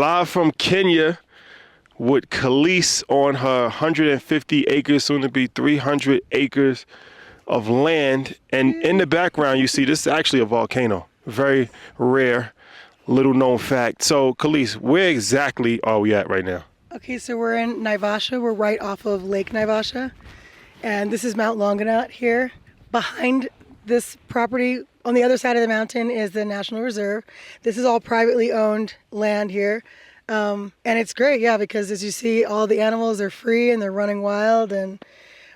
live from Kenya with Kelis on her 150 acres, soon to be 300 acres of land. And in the background, you see this is actually a volcano. Very rare, little known fact. So, Kelis, where exactly are we at right now? Okay, so we're in Naivasha. We're right off of Lake Naivasha. And this is Mount Longonot here. Behind this property, on the other side of the mountain, is the National Reserve. This is all privately owned land here. And it's great, yeah, because as you see, all the animals are free and they're running wild, and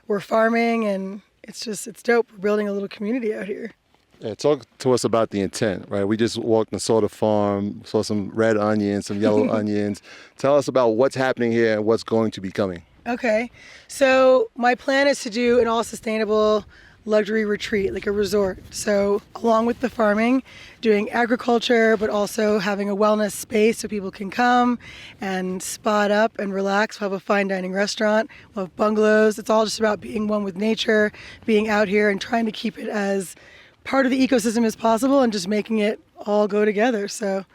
we're farming, and it's dope. We're building a little community out here. Yeah, talk to us about the intent, right? We just walked and saw the farm, saw some red onions, some yellow onions. Tell us about what's happening here and what's going to be coming. Okay, so my plan is to do an all-sustainable luxury retreat, like a resort. So along with the farming, doing agriculture, but also having a wellness space so people can come and spot up and relax. We'll have a fine dining restaurant, we'll have bungalows. It's all just about being one with nature, being out here and trying to keep it as part of the ecosystem as possible and just making it all go together. So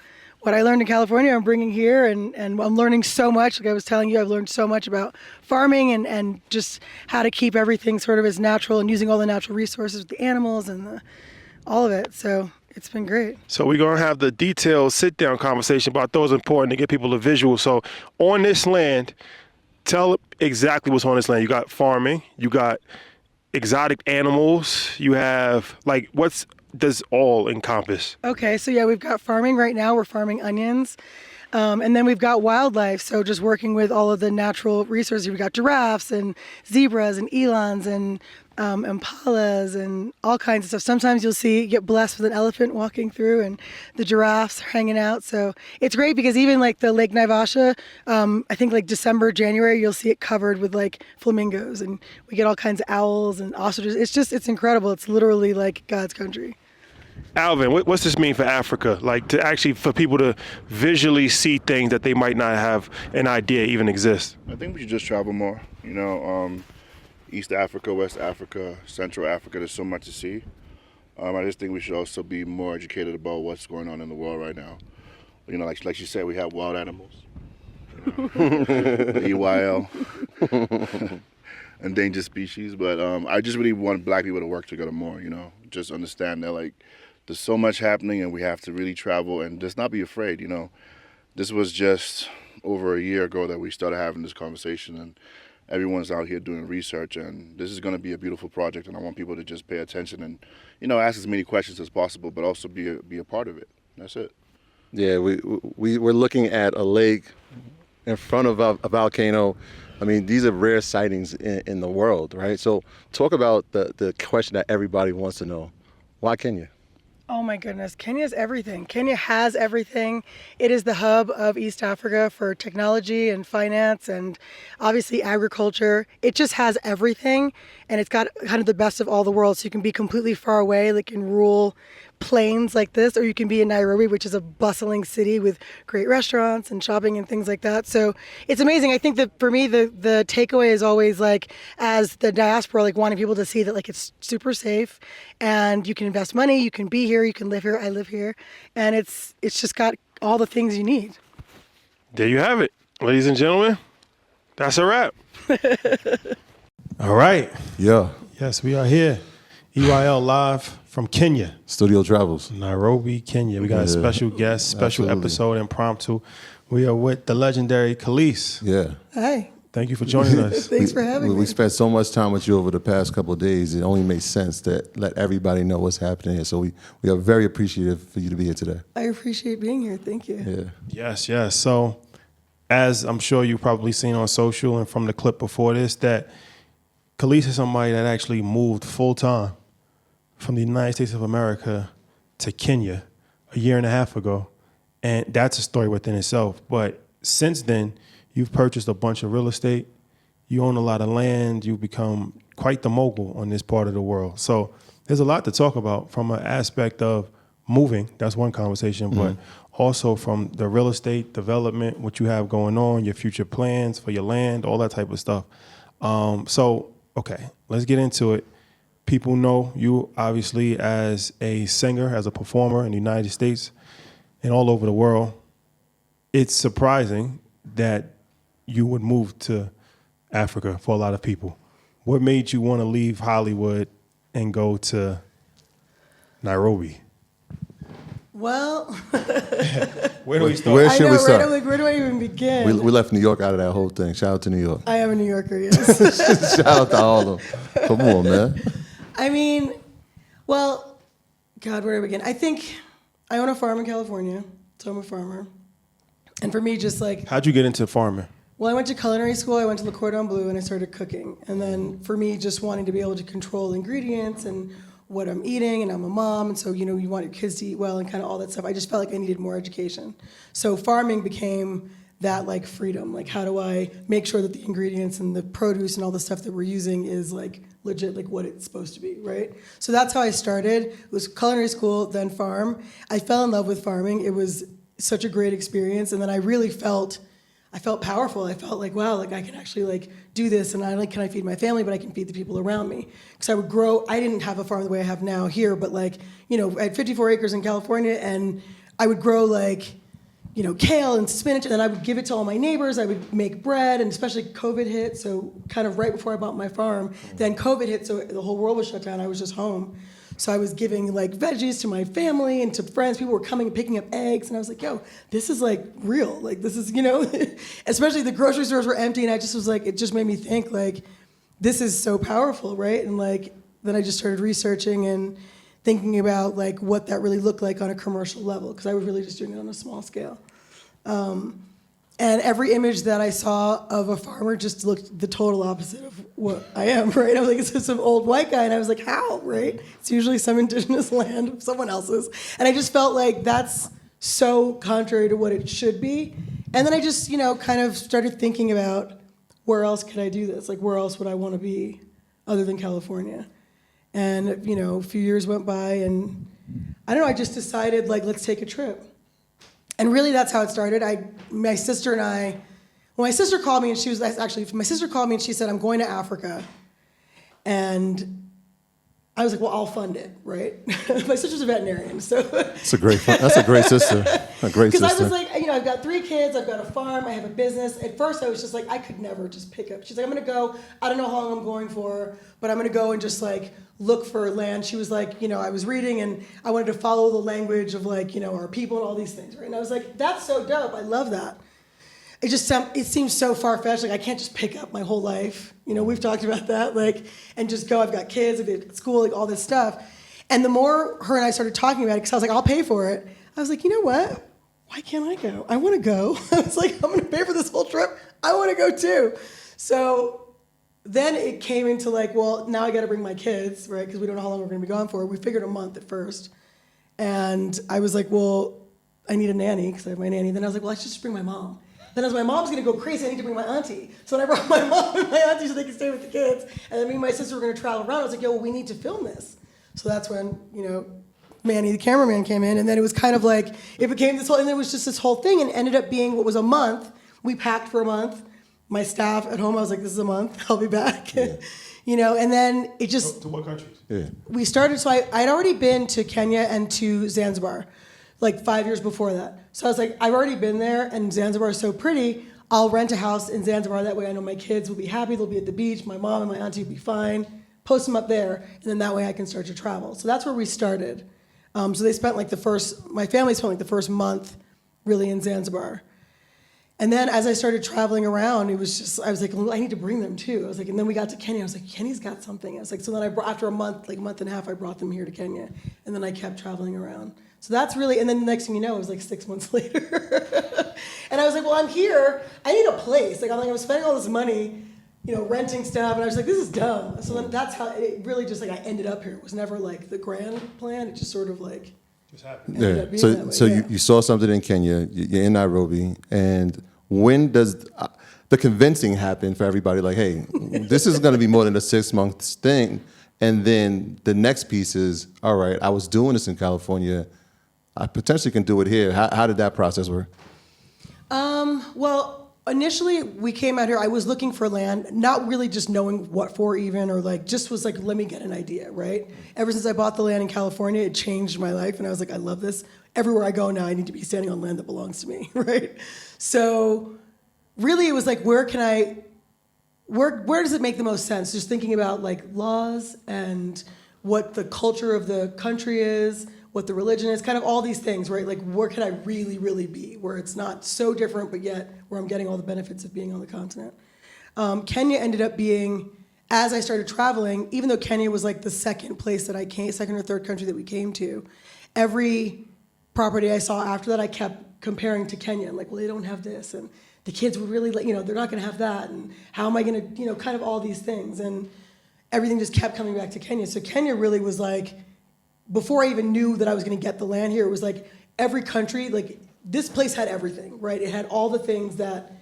what I learned in California, I'm bringing here, and I'm learning so much. Like I was telling you, I've learned so much about farming and just how to keep everything sort of as natural and using all the natural resources with the animals and all of it. So it's been great. So we're going to have the detailed sit-down conversation, but I thought it was important to give people a visual. So on this land, tell exactly what's on this land. You got farming, you got exotic animals, you have, like, what's does all encompass? Okay, so yeah, we've got farming right now. We're farming onions. And then we've got wildlife, so just working with all of the natural resources. We've got giraffes and zebras and elands and impalas and all kinds of stuff. Sometimes you'll get blessed with an elephant walking through, and the giraffes are hanging out. So it's great because even like the Lake Naivasha, I think like December, January, you'll see it covered with like flamingos, and we get all kinds of owls and ostriches. It's incredible. It's literally like God's country. Alvin, what's this mean for Africa? Like, to actually, for people to visually see things that they might not have an idea even exist? I think we should just travel more. East Africa, West Africa, Central Africa, there's so much to see. I just think we should also be more educated about what's going on in the world right now. Like you said, we have wild animals. The EYL. Endangered species, but I just really want Black people to work together more, just understand that like there's so much happening and we have to really travel and just not be afraid, This was just over a year ago that we started having this conversation, and everyone's out here doing research, and this is going to be a beautiful project, and I want people to just pay attention and, ask as many questions as possible, but also be a part of it. That's it. Yeah, we're looking at a lake in front of a volcano. I mean, these are rare sightings in the world, right? So talk about the question that everybody wants to know. Why Kenya? Oh my goodness, Kenya is everything. Kenya has everything. It is the hub of East Africa for technology and finance and obviously agriculture. It just has everything, and it's got kind of the best of all the world. So you can be completely far away, like in rural plains like this, or you can be in Nairobi, which is a bustling city with great restaurants and shopping and things like that. So it's amazing. I think that for me, the takeaway is always like, as the diaspora, like wanting people to see that like it's super safe and you can invest money, you can be here, you can live here. I live here, and it's just got all the things you need. There you have it, ladies and gentlemen. That's a wrap. All right. Yeah. Yes, we are here. EYL live from Kenya. Studio Travels. Nairobi, Kenya. We got a special guest, special episode, impromptu. We are with the legendary Kelis. Yeah. Hi. Thank you for joining us. Thanks for having me. We spent so much time with you over the past couple of days. It only makes sense to let everybody know what's happening here. So we are very appreciative for you to be here today. I appreciate being here. Thank you. Yeah. Yes. So, as I'm sure you've probably seen on social and from the clip before this, that Kelis is somebody that actually moved full time from the United States of America to Kenya a year and a half ago. And that's a story within itself. But since then, you've purchased a bunch of real estate. You own a lot of land. You've become quite the mogul on this part of the world. So there's a lot to talk about from an aspect of moving. That's one conversation. But also from the real estate development, what you have going on, your future plans for your land, all that type of stuff. Okay, let's get into it. People know you obviously as a singer, as a performer in the United States and all over the world. it's surprising that you would move to Africa for a lot of people. What made you want to leave Hollywood and go to Nairobi? Well, Where do we start? Where I should know, we right? start? I'm like, where do I even begin? We left New York out of that whole thing. Shout out to New York. I am a New Yorker, yes. Shout out to all of them. Come on, man. I mean, well, God, where do I begin? I think I own a farm in California, so I'm a farmer. And for me, just like, How'd you get into farming? well, I went to culinary school, I went to Le Cordon Bleu, and I started cooking. And then for me, just wanting to be able to control ingredients and what I'm eating, and I'm a mom, and so, you know, you want your kids to eat well and kind of all that stuff. I just felt like I needed more education. So farming became that, like, freedom. Like, how do I make sure that the ingredients and the produce and all the stuff that we're using is, like, legit, like, what it's supposed to be, right? So that's how I started. It was culinary school, then farm. I fell in love with farming. It was such a great experience, and then I really felt powerful. I felt like, wow, like I can actually like do this, and not only can I feed my family, but I can feed the people around me. Because I would grow, I didn't have a farm the way I have now here, but like, you know, I had 54 acres in California, and I would grow like, you know, kale and spinach, and then I would give it to all my neighbors. I would make bread, and especially COVID hit, so kind of right before I bought my farm, then COVID hit, so the whole world was shut down. I was just home. So I was giving like veggies to my family and to friends. People were coming and picking up eggs, and I was like, yo, this is like real. Like this is, you know, especially the grocery stores were empty, and I just was like, it just made me think like, this is so powerful, right? And like, then I just started researching and thinking about like what that really looked like on a commercial level, because I was really just doing it on a small scale. And every image that I saw of a farmer just looked the total opposite of what I am, right? I was like, it's just some old white guy, and I was like, how, right? It's usually some indigenous land of someone else's. And I just felt like that's so contrary to what it should be. And then I just, you know, kind of started thinking about where else could I do this? Like, where else would I want to be other than California? And, you know, a few years went by, and I don't know, I just decided, like, let's take a trip. And really, that's how it started. My sister called me, and my sister called me, and she said, I'm going to Africa. And I was like, well, I'll fund it, right? My sister's a veterinarian, so. That's a great sister. A great sister. Because I was like, you know, I've got 3 kids, I've got a farm, I have a business. At first, I was just like, I could never just pick up. She's like, I'm gonna go, I don't know how long I'm going for, but I'm gonna go and just like look for land. She was like, you know, I was reading and I wanted to follow the language of like, you know, our people and all these things, right? And I was like, that's so dope, I love that. It seems so far-fetched, like I can't just pick up my whole life. You know, we've talked about that, like, and just go, I've got kids, I've got school, like all this stuff. And the more her and I started talking about it, because I was like, I'll pay for it, I was like, you know what? Why can't I go? I want to go. I was like, I'm going to pay for this whole trip. I want to go too. So then it came into like, well, now I got to bring my kids, right? Because we don't know how long we're going to be gone for. We figured a month at first. And I was like, well, I need a nanny because I have my nanny. Then I was like, well, I should just bring my mom. Then as my mom's going to go crazy, I need to bring my auntie. So then I brought my mom and my auntie so they could stay with the kids. And then me and my sister were going to travel around. I was like, yo, well, we need to film this. So that's when, you know, Manny, the cameraman, came in. And then it was kind of like, it became this whole, and it was just this whole thing. And it ended up being what was a month. We packed for a month. My staff at home, I was like, this is a month. I'll be back. Yeah. You know, and then it just... To what countries? Yeah. We started, so I'd already been to Kenya and to Zanzibar, like 5 years before that. So I was like, I've already been there, and Zanzibar is so pretty. I'll rent a house in Zanzibar. That way I know my kids will be happy. They'll be at the beach. My mom and my auntie will be fine. Post them up there, and then that way I can start to travel. So that's where we started. So they spent like my family spent like the first month really in Zanzibar. And then as I started traveling around, it was just, I was like, well, I need to bring them too. I was like, and then we got to Kenya. I was like, Kenya's got something. I was like, so then after a month, like a month and a half, I brought them here to Kenya. And then I kept traveling around. So that's really, and then the next thing you know, it was like 6 months later. And I was like, well, I'm here. I need a place. Like, I was spending all this money, you know, renting stuff. And I was like, this is dumb. So then that's how it really just like, I ended up here. It was never like the grand plan. It just sort of like, Just happened. Yeah. So you saw something in Kenya. You're in Nairobi, and when does the convincing happen for everybody? Like, hey, this is going to be more than a 6 month thing. And then the next piece is, all right, I was doing this in California. I potentially can do it here. How did that process work? Well, Initially, we came out here, I was looking for land, not really just knowing what for even, or like, just was like, let me get an idea, right? Ever since I bought the land in California, it changed my life, and I was like, I love this. Everywhere I go now, I need to be standing on land that belongs to me, right? So really, it was like, where does it make the most sense? Just thinking about like laws and what the culture of the country is, what the religion is, kind of all these things, right? Like, where can I really, really be, where it's not so different, but yet where I'm getting all the benefits of being on the continent. Kenya ended up being, as I started traveling, even though Kenya was like the second place that I came, second or third country that we came to, every property I saw after that, I kept comparing to Kenya. I'm like, well, they don't have this, and the kids would really, they're not gonna have that, and how am I gonna, kind of all these things, and everything just kept coming back to Kenya. So Kenya really was like, before I even knew that I was going to get the land here, it was like every country, like this place had everything, right? It had all the things that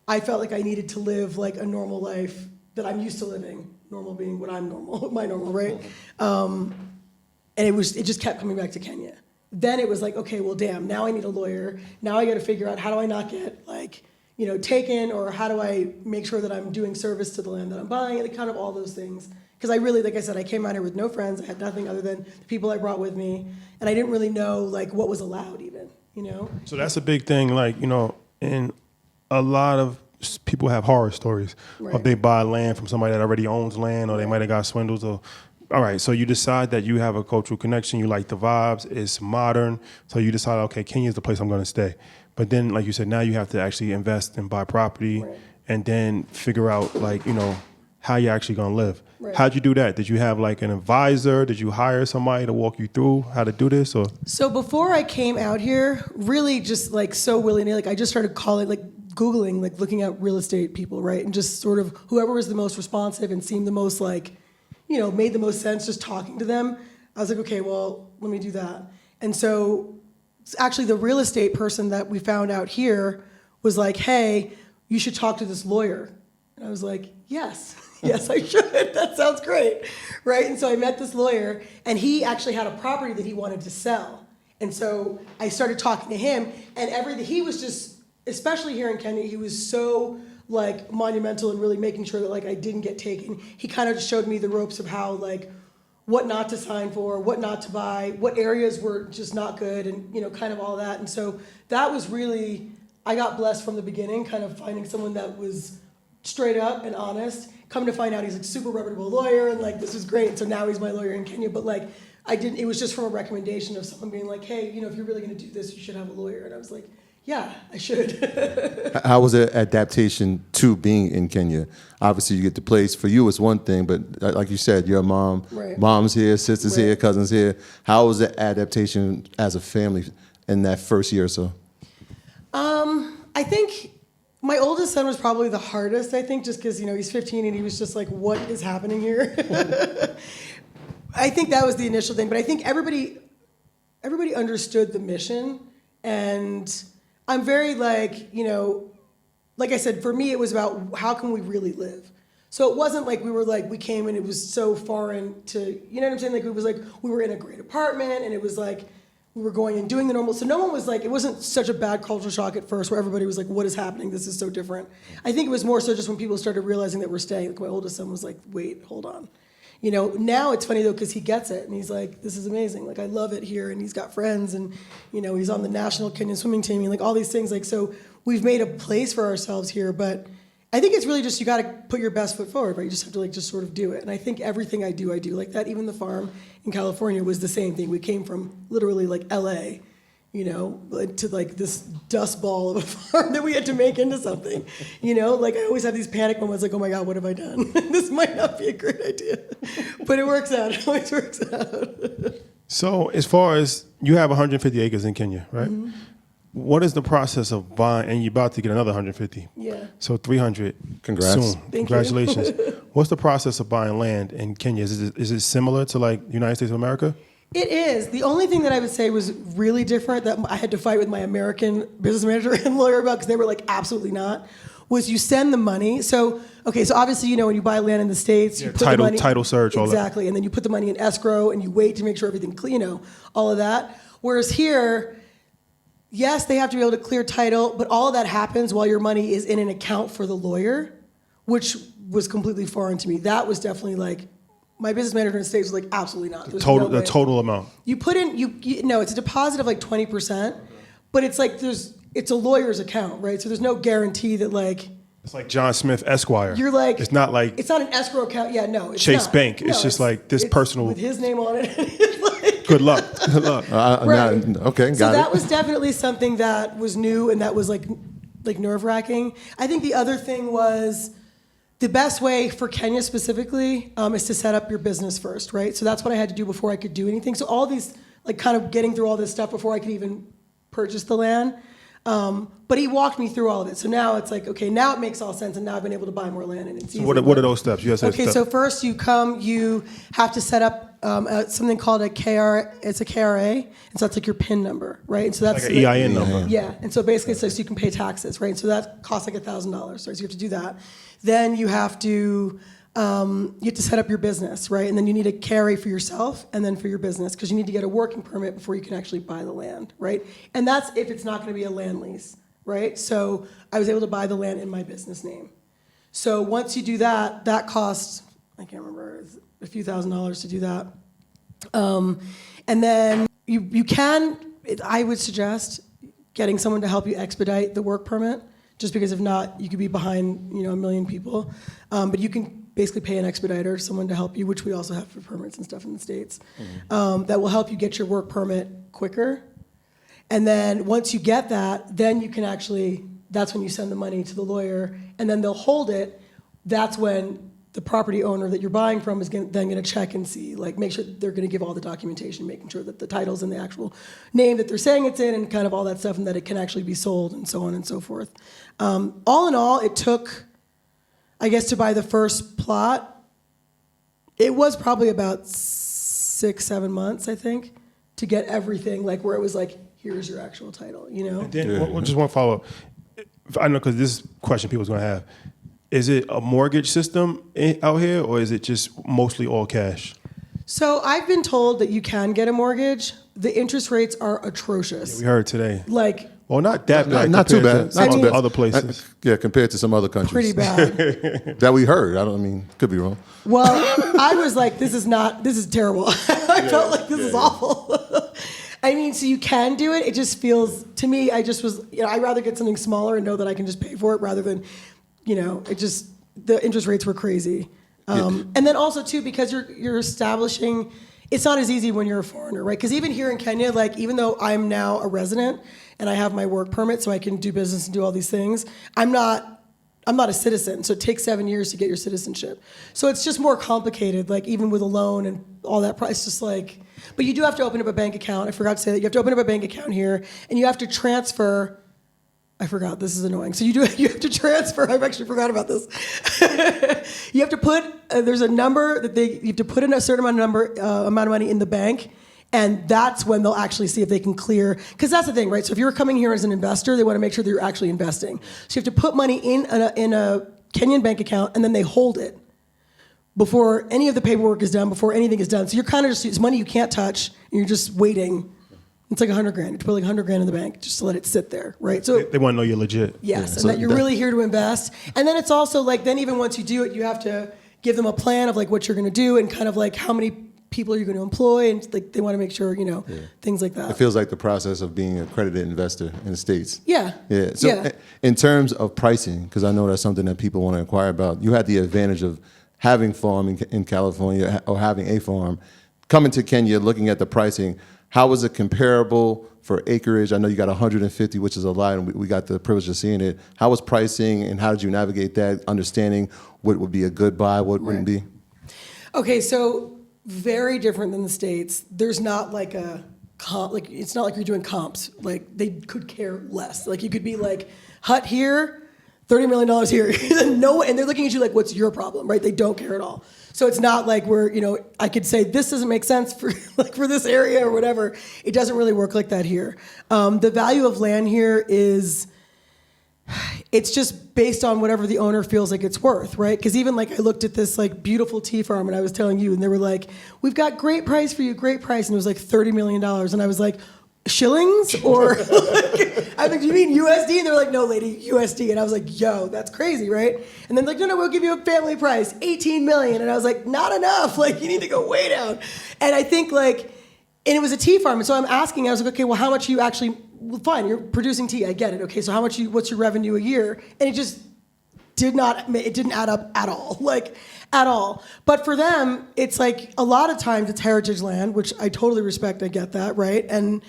I felt like I needed to live like a normal life that I'm used to living. Normal being what I'm normal, my normal, right? And it just kept coming back to Kenya. Then it was like, okay, well, damn, now I need a lawyer. Now I got to figure out how do I not get taken, or how do I make sure that I'm doing service to the land that I'm buying, and kind of all those things. Because I really, like I said, I came out here with no friends. I had nothing other than the people I brought with me, and I didn't really know what was allowed even, So that's a big thing, and a lot of people have horror stories. Right. Or they buy land from somebody that already owns land, or they might have got swindled. Or, all right, so you decide that you have a cultural connection, you like the vibes, it's modern, so you decide, okay, Kenya's the place I'm going to stay. But then, like you said, now you have to actually invest and buy property, Right. and then figure out, how you're actually going to live. Right. How'd you do that? Did you have an advisor? Did you hire somebody to walk you through how to do this? Or So before I came out here, really just so willy-nilly, I just started Googling, looking at real estate people, right? And just sort of whoever was the most responsive and seemed the most made the most sense, just talking to them. I was like, okay, well, let me do that. And so actually the real estate person that we found out here was like, hey, you should talk to this lawyer. And I was like, yes, I should. That sounds great, right? And so I met this lawyer, and he actually had a property that he wanted to sell. And so I started talking to him, and he was just, especially here in Kenya, he was so monumental in really making sure that I didn't get taken. He kind of just showed me the ropes of how what not to sign for, what not to buy, what areas were just not good, and kind of all that. And so that was really, I got blessed from the beginning, kind of finding someone that was straight up and honest. Come to find out, he's a super reputable lawyer, and this is great. So now he's my lawyer in Kenya. But it was just from a recommendation of someone being like, hey, if you're really going to do this, you should have a lawyer. And I was like, yeah, I should. How was the adaptation to being in Kenya? Obviously, you get the place. For you, it's one thing, but like you said, your mom, Right. mom's here, sisters Right. here, cousins here. How was the adaptation as a family in that first year or so? I think my oldest son was probably the hardest, I think, just because, he's 15 and he was just like, what is happening here? I think that was the initial thing. But I think everybody understood the mission. And I'm very like I said, for me, it was about how can we really live? So it wasn't we came and it was so foreign to, you know what I'm saying? It was we were in a great apartment, and it was we were going and doing the normal. So no one was it wasn't such a bad culture shock at first where everybody was like, what is happening? This is so different. I think it was more so just when people started realizing that we're staying. My oldest son was like, wait, hold on. Now it's funny though, because he gets it, and he's like, this is amazing. I love it here, and he's got friends, and he's on the national Kenyan swimming team, and all these things. So we've made a place for ourselves here, but I think it's really just you got to put your best foot forward, right? You just have to just sort of do it. And I think everything I do like that. Even the farm in California was the same thing. We came from literally LA, to this dust ball of a farm that we had to make into something. I always have these panic moments oh my God, what have I done? This might not be a great idea. But it works out. It always works out. So as far as you have 150 acres in Kenya, right? Mm-hmm. What is the process of buying, and you're about to get another 150? Yeah. So 300 Congrats. soon. Thank Congratulations. What's the process of buying land in Kenya? Is it similar to the United States of America? It is. The only thing that I would say was really different that I had to fight with my American business manager and lawyer about, because they were absolutely not, was you send the money. So obviously, when you buy land in the States, you put the money, title search, all that. Exactly. And then you put the money in escrow, and you wait to make sure everything clean, all of that. Whereas here, yes, they have to be able to clear title, but all of that happens while your money is in an account for the lawyer, which was completely foreign to me. That was definitely like, my business manager in the States was like, absolutely not. There's no The way. total amount. You put in, no, it's a deposit of like 20%, but it's like it's a lawyer's account, right? So there's no guarantee that like, It's like John Smith Esquire. you're like, it's not like it's not an escrow account. Yeah, no, it's Chase not. Bank. No, It's just like this personal. with his name on it. It's like, Good luck. Good luck. Right. Okay, got so it. that was definitely something that was new and that was like nerve-wracking. I think the other thing was the best way for Kenya specifically is to set up your business first, right? So that's what I had to do before I could do anything. So all these, like kind of getting through all this stuff before I could even purchase the land. But he walked me through all of it. So now it's like, okay, now it makes all sense, and now I've been able to buy more land, and it's easy. What are those steps? You guys Okay, so first you have to set up something called a KRA. It's a KRA, and so that's like your PIN number, right? And so that's like an EIN number. Yeah, and so basically it's like so you can pay taxes, right? So that costs like $1,000, right? So you have to do that. Then you have to set up your business, right? And then you need a carry for yourself and then for your business because you need to get a working permit before you can actually buy the land, right? And that's if it's not going to be a land lease, right? So I was able to buy the land in my business name. So once you do that, that costs, I can't remember, it's a few $1,000s to do that. And then you can, I would suggest getting someone to help you expedite the work permit, just because if not, you could be behind, a million people. But you can basically pay an expediter, someone to help you, which we also have for permits and stuff in the States, that will help you get your work permit quicker. And then once you get that, then you can actually, that's when you send the money to the lawyer, and then they'll hold it. That's when the property owner that you're buying from is then going to check and see, like make sure they're going to give all the documentation, making sure that the title's in the actual name that they're saying it's in and kind of all that stuff, and that it can actually be sold and so on and so forth. All in all, it took, I guess, to buy the first plot, it was probably about 6-7 months, I think, to get everything, like where it was like, here's your actual title, And then just one follow-up. I know because this question people's going to have. Is it a mortgage system out here, or is it just mostly all cash? So I've been told that you can get a mortgage. The interest rates are atrocious. We heard today. Like, Well, not that bad. Not too compared bad. to Not some too bad. other places. Yeah, compared to some other countries. pretty bad. That we heard. Could be wrong. Well, I was like, this is terrible. I felt like this is awful. I mean, so you can do it. It just feels, to me, I just was, I'd rather get something smaller and know that I can just pay for it rather than, the interest rates were crazy. And then also too, because you're establishing, it's not as easy when you're a foreigner, right? Because even here in Kenya, like even though I'm now a resident and I have my work permit so I can do business and do all these things, I'm not a citizen. So it takes 7 years to get your citizenship. So it's just more complicated, like even with a loan and all that. It's just like, but you do have to open up a bank account. I forgot to say that. You have to open up a bank account here and you have to transfer. I forgot, this is annoying. So you have to transfer, I've actually forgot about this. You have to put, there's a number that you have to put in a certain amount of money in the bank, and that's when they'll actually see if they can clear, because that's the thing, right? So if you're coming here as an investor, they want to make sure that you're actually investing. So you have to put money in a Kenyan bank account, and then they hold it before any of the paperwork is done, before anything is done. So you're kind of just, it's money you can't touch, and you're just waiting. It's like $100,000. You put like $100,000 in the bank just to let it sit there, right? So They want to know you're legit. yes, and that you're really here to invest. And then it's also like, then even once you do it, you have to give them a plan of like what you're going to do and kind of like how many people you're going to employ, and like they want to make sure, things like that. It feels like the process of being an accredited investor in the States. Yeah. Yeah. So in terms of pricing, because I know that's something that people want to inquire about, you had the advantage of having farm in California or having a farm. Coming to Kenya, looking at the pricing, how was it comparable for acreage? I know you got 150, which is a lot, and we got the privilege of seeing it. How was pricing, and how did you navigate that, understanding what would be a good buy, what wouldn't be? Okay, so very different than the States. There's not like a comp, like it's not like you're doing comps. Like they could care less. Like you could be like, hut here, $30 million here. And they're looking at you like, what's your problem, right? They don't care at all. So it's not like I could say this doesn't make sense for this area or whatever. It doesn't really work like that here. The value of land here is, it's just based on whatever the owner feels like it's worth, right? Because even like I looked at this like beautiful tea farm and I was telling you, and they were like, we've got great price for you, great price. And it was like $30 million. And I was like, shillings or like, I think, do you mean USD? And they're like, no, lady, USD. And I was like, yo, that's crazy, right? And then like, no, we'll give you a family price, 18 million. And I was like, not enough. Like, you need to go way down. And I think like, and it was a tea farm. And so I'm asking, I was like, okay, well, how much you actually, well, fine, you're producing tea. I get it. Okay, so how much what's your revenue a year? And it just it didn't add up at all, like at all. But for them, it's like a lot of times it's heritage land, which I totally respect. I get that, right? And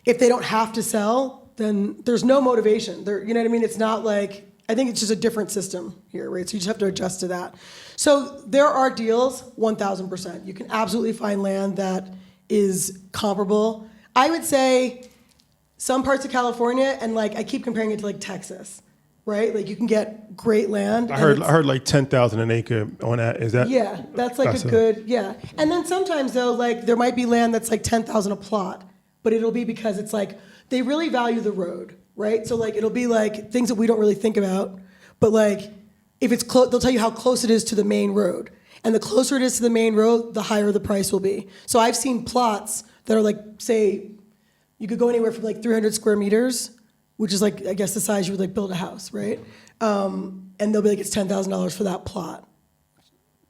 if they don't have to sell, then there's no motivation. You know what I mean? It's not like, I think it's just a different system here, right? So you just have to adjust to that. So there are deals, 1,000%. You can absolutely find land that is comparable. I would say some parts of California, and like I keep comparing it to like Texas, right? Like you can get great land. I heard like 10,000 an acre on that. Is that? Yeah, that's like a good, yeah. And then sometimes though, like there might be land that's like 10,000 a plot, but it'll be because it's like, they really value the road, right? So like it'll be like things that we don't really think about, but like if it's close, they'll tell you how close it is to the main road. And the closer it is to the main road, the higher the price will be. So I've seen plots that are like, say, you could go anywhere from like 300 square meters, which is like, I guess the size you would like build a house, right? And they'll be like, it's $10,000 for that plot.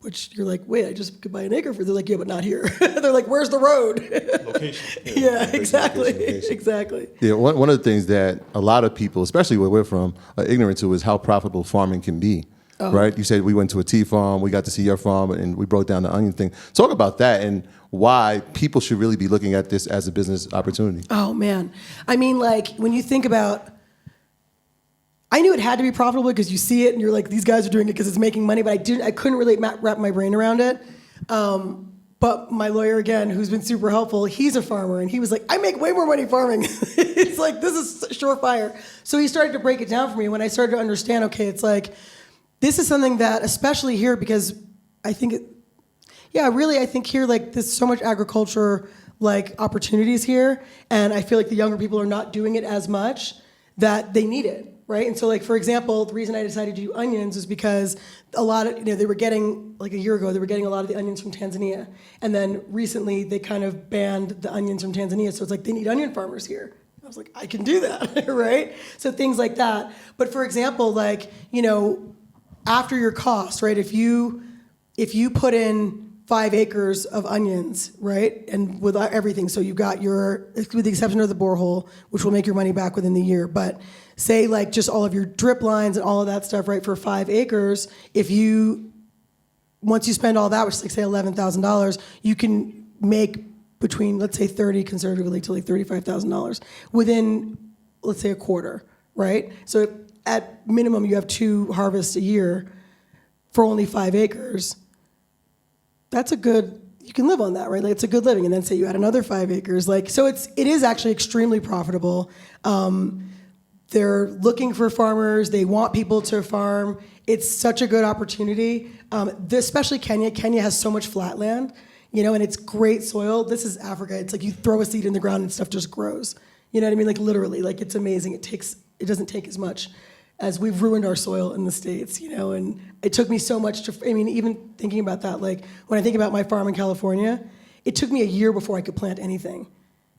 Which you're like, wait, I just could buy an acre for. They're like, yeah, but not here. They're like, where's the road? Location. Yeah, exactly, Location. exactly. Yeah, one of the things that a lot of people, especially where we're from, are ignorant to is how profitable farming can be. Right? You said we went to a tea farm, we got to see your farm, and we broke down the onion thing. Talk about that and why people should really be looking at this as a business opportunity. Oh, man. I mean, like, when you think about, I knew it had to be profitable because you see it and you're like, these guys are doing it because it's making money, but I couldn't really wrap my brain around it. But my lawyer, again, who's been super helpful, he's a farmer, and he was like, I make way more money farming. It's like, this is surefire. So he started to break it down for me. When I started to understand, okay, it's like, this is something that, especially here, because I think I think here, like, there's so much agriculture, like, opportunities here, and I feel like the younger people are not doing it as much that they need it, right? And so, like, for example, the reason I decided to do onions is because a lot of, they were getting, like a year ago, they were getting a lot of the onions from Tanzania, and then recently they kind of banned the onions from Tanzania, so it's like, they need onion farmers here. I was like, I can do that, right? So things like that. But for example, like, after your cost, right? If you put in 5 acres of onions, right, and with everything, so you got with the exception of the borehole, which will make your money back within the year, but say like just all of your drip lines and all of that stuff, right, for 5 acres, once you spend all that, which is like say $11,000, you can make between, let's say 30 conservatively to like $35,000 within, let's say a quarter, right? So at minimum, you have 2 harvests a year for only 5 acres. That's you can live on that, right? Like it's a good living. And then say you add another 5 acres. Like, so it is actually extremely profitable. They're looking for farmers. They want people to farm. It's such a good opportunity. Especially Kenya. Kenya has so much flat land, and it's great soil. This is Africa. It's like you throw a seed in the ground and stuff just grows. You know what I mean? Like literally, like it's amazing. It doesn't take as much as we've ruined our soil in the States, and it took me so much even thinking about that, like when I think about my farm in California, it took me a year before I could plant anything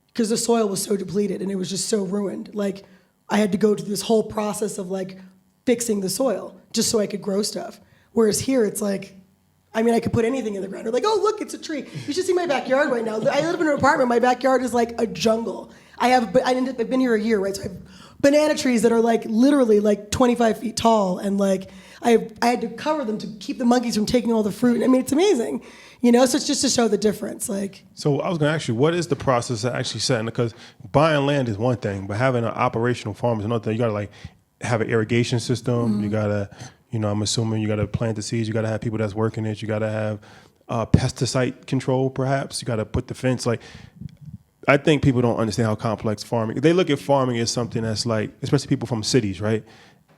because the soil was so depleted and it was just so ruined. Like I had to go through this whole process of like fixing the soil just so I could grow stuff. Whereas here it's like, I could put anything in the ground. Or like, oh, look, it's a tree. You should see my backyard right now. I live in an apartment. My backyard is like a jungle. I've been here a year, right? So I have banana trees that are like literally like 25 feet tall, and like I had to cover them to keep the monkeys from taking all the fruit. It's amazing, So it's just to show the difference, like. So I was going to ask you, what is the process of actually setting? Because buying land is one thing, but having an operational farm is another thing. You got to like have an irrigation system. Mm-hmm. You got to, I'm assuming you got to plant the seeds. You got to have people that's working it. You got to have pesticide control, perhaps. You got to put the fence. Like, I think people don't understand how complex farming. They look at farming as something that's like, especially people from cities, right?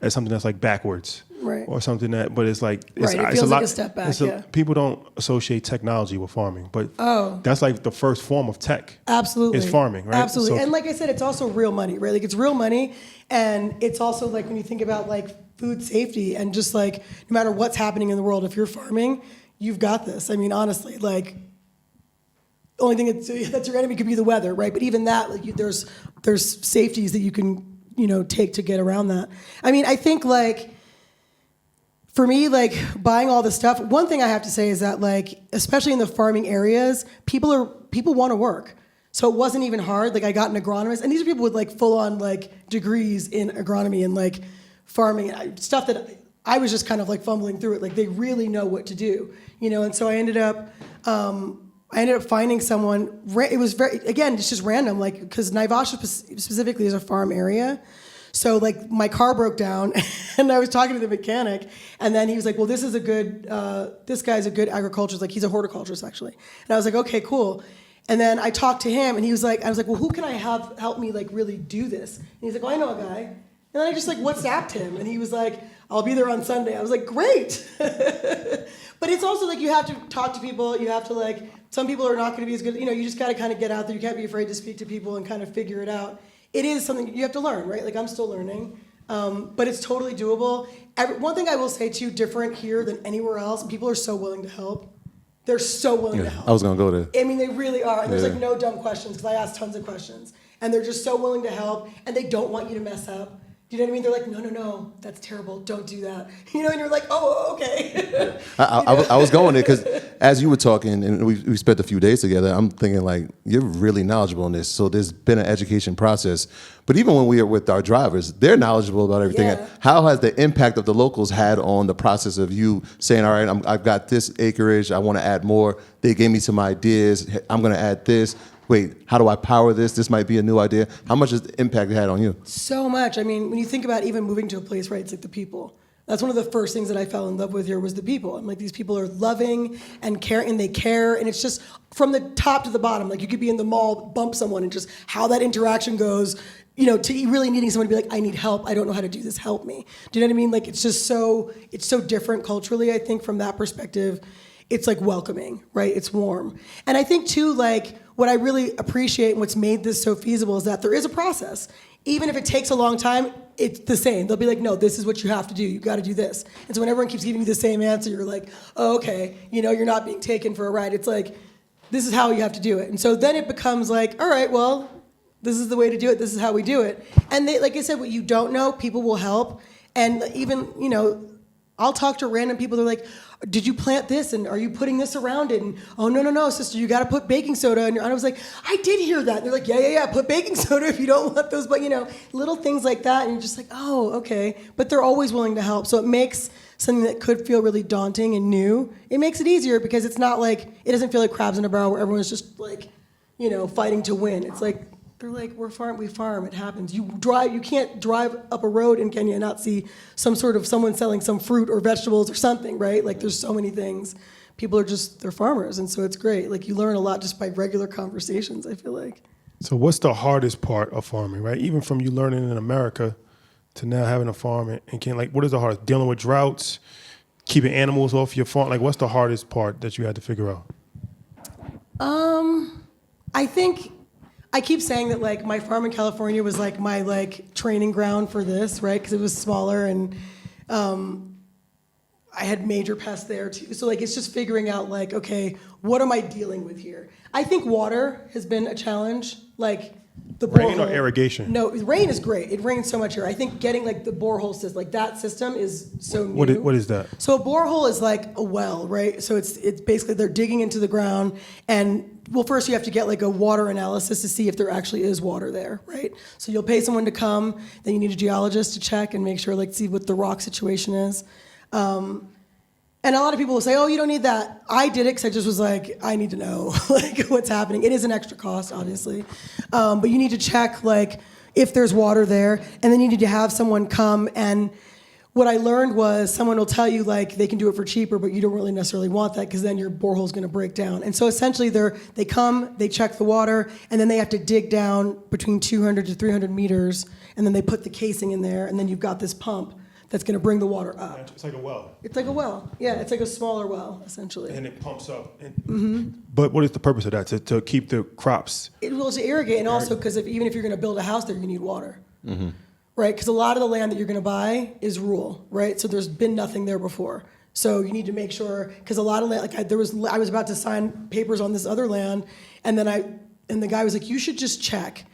As something that's like backwards, right? Or something that, but it's like it feels like a step back. People don't associate technology with farming, but that's like the first form of tech. Absolutely, is farming, right? Absolutely, and like I said, it's also real money, right? Like it's real money, and it's also like when you think about like food safety and just like no matter what's happening in the world, if you're farming, you've got this. Honestly, like. only thing that's your enemy could be the weather, right? But even that, like there's safeties that you can take to get around that. I mean, I think like for me, like buying all this stuff, one thing I have to say is that like, especially in the farming areas, people want to work. So it wasn't even hard. Like I got an agronomist, and these are people with like full on like degrees in agronomy and like farming and stuff that I was just kind of like fumbling through it. Like they really know what to do, And so I ended up finding someone. It was it's just random, like because Naivasha specifically is a farm area. So like my car broke down, and I was talking to the mechanic, and then he was like, "Well, this guy's a good agriculturist. Like he's a horticulturist actually." And I was like, "Okay, cool." And then I talked to him, and I was like, "Well, who can I have help me like really do this?" And he's like, "Well, I know a guy." And then I just like WhatsApped him, and he was like, "I'll be there on Sunday." I was like, "Great." But it's also like you have to talk to people. You have to like some people are not going to be as good. You just got to kind of get out there. You can't be afraid to speak to people and kind of figure it out. It is something you have to learn, right? Like I'm still learning, but it's totally doable. One thing I will say too, different here than anywhere else, people are so willing to help. They're so willing to help. I was gonna go there. I mean, they really are. And there's like no dumb questions because I ask tons of questions, and they're just so willing to help, and they don't want you to mess up. Do you know what I mean? They're like, no, that's terrible. Don't do that. And you're like, oh, okay. I was going there because as you were talking, and we spent a few days together, I'm thinking like, you're really knowledgeable in this. So there's been an education process. But even when we are with our drivers, they're knowledgeable about everything. Yeah. How has the impact of the locals had on the process of you saying, all right, I've got this acreage, I want to add more. They gave me some ideas. I'm going to add this. Wait, how do I power this? This might be a new idea. How much has the impact it had on you? So much. I mean, when you think about even moving to a place, right, it's like the people. That's one of the first things that I fell in love with here was the people. I'm like, these people are loving and caring, and they care, and it's just from the top to the bottom. Like you could be in the mall, bump someone, and just how that interaction goes, to really needing someone to be like, I need help. I don't know how to do this. Help me. Do you know what I mean? Like it's so different culturally, I think, from that perspective. It's like welcoming, right? It's warm. And I think too, like what I really appreciate and what's made this so feasible is that there is a process. Even if it takes a long time, it's the same. They'll be like, no, this is what you have to do. You got to do this. And so when everyone keeps giving you the same answer, you're like, oh, okay, you're not being taken for a ride. It's like, this is how you have to do it. And so then it becomes like, all right, well, this is the way to do it. This is how we do it. And they, like I said, what you don't know, people will help. And even, I'll talk to random people. They're like, did you plant this? And are you putting this around it? And, oh, no, sister, you got to put baking soda. And I was like, I did hear that. And they're like, yeah, put baking soda if you don't want those. But, little things like that. And you're just like, oh, okay. But they're always willing to help. So it makes something that could feel really daunting and new, it makes it easier because it's not like, it doesn't feel like crabs in a barrel where everyone's just like, fighting to win. It's like, they're like, we farm, it happens. You can't drive up a road in Kenya and not see someone selling some fruit or vegetables or something, right? Like there's so many things. People are they're farmers, and so it's great. Like you learn a lot just by regular conversations, I feel like. So what's the hardest part of farming, right? Even from you learning in America to now having a farm in Kenya, like what is the hardest? Dealing with droughts, keeping animals off your farm? Like what's the hardest part that you had to figure out? I think I keep saying that like my farm in California was like my like training ground for this, right? Because it was smaller and I had major pests there too. So like it's just figuring out like, okay, what am I dealing with here? I think water has been a challenge. Like the rain borehole. or irrigation? No, rain is great. It rains so much here. I think getting like the borehole system, like that system is so new. What is that? So a borehole is like a well, right? So it's basically they're digging into the ground and well, first you have to get like a water analysis to see if there actually is water there, right? So you'll pay someone to come, then you need a geologist to check and make sure, like, see what the rock situation is. And a lot of people will say, oh, you don't need that. I did it because I just was like, I need to know like what's happening. It is an extra cost, obviously. But you need to check like if there's water there, and then you need to have someone come. And what I learned was someone will tell you like they can do it for cheaper, but you don't really necessarily want that because then your borehole's going to break down. And so essentially they come, they check the water, and then they have to dig down between 200 to 300 meters, and then they put the casing in there, and then you've got this pump that's going to bring the water up. It's like a well. It's like a well. Yeah, it's like a smaller well, essentially. And it pumps up. But what is the purpose of that? To keep the crops? It will to irrigate, and also because even if you're going to build a house there, you need water. Right? Because a lot of the land that you're going to buy is rural, right? So there's been nothing there before. So you need to make sure, because a lot of land, like I was about to sign papers on this other land, and the guy was like, you should just check.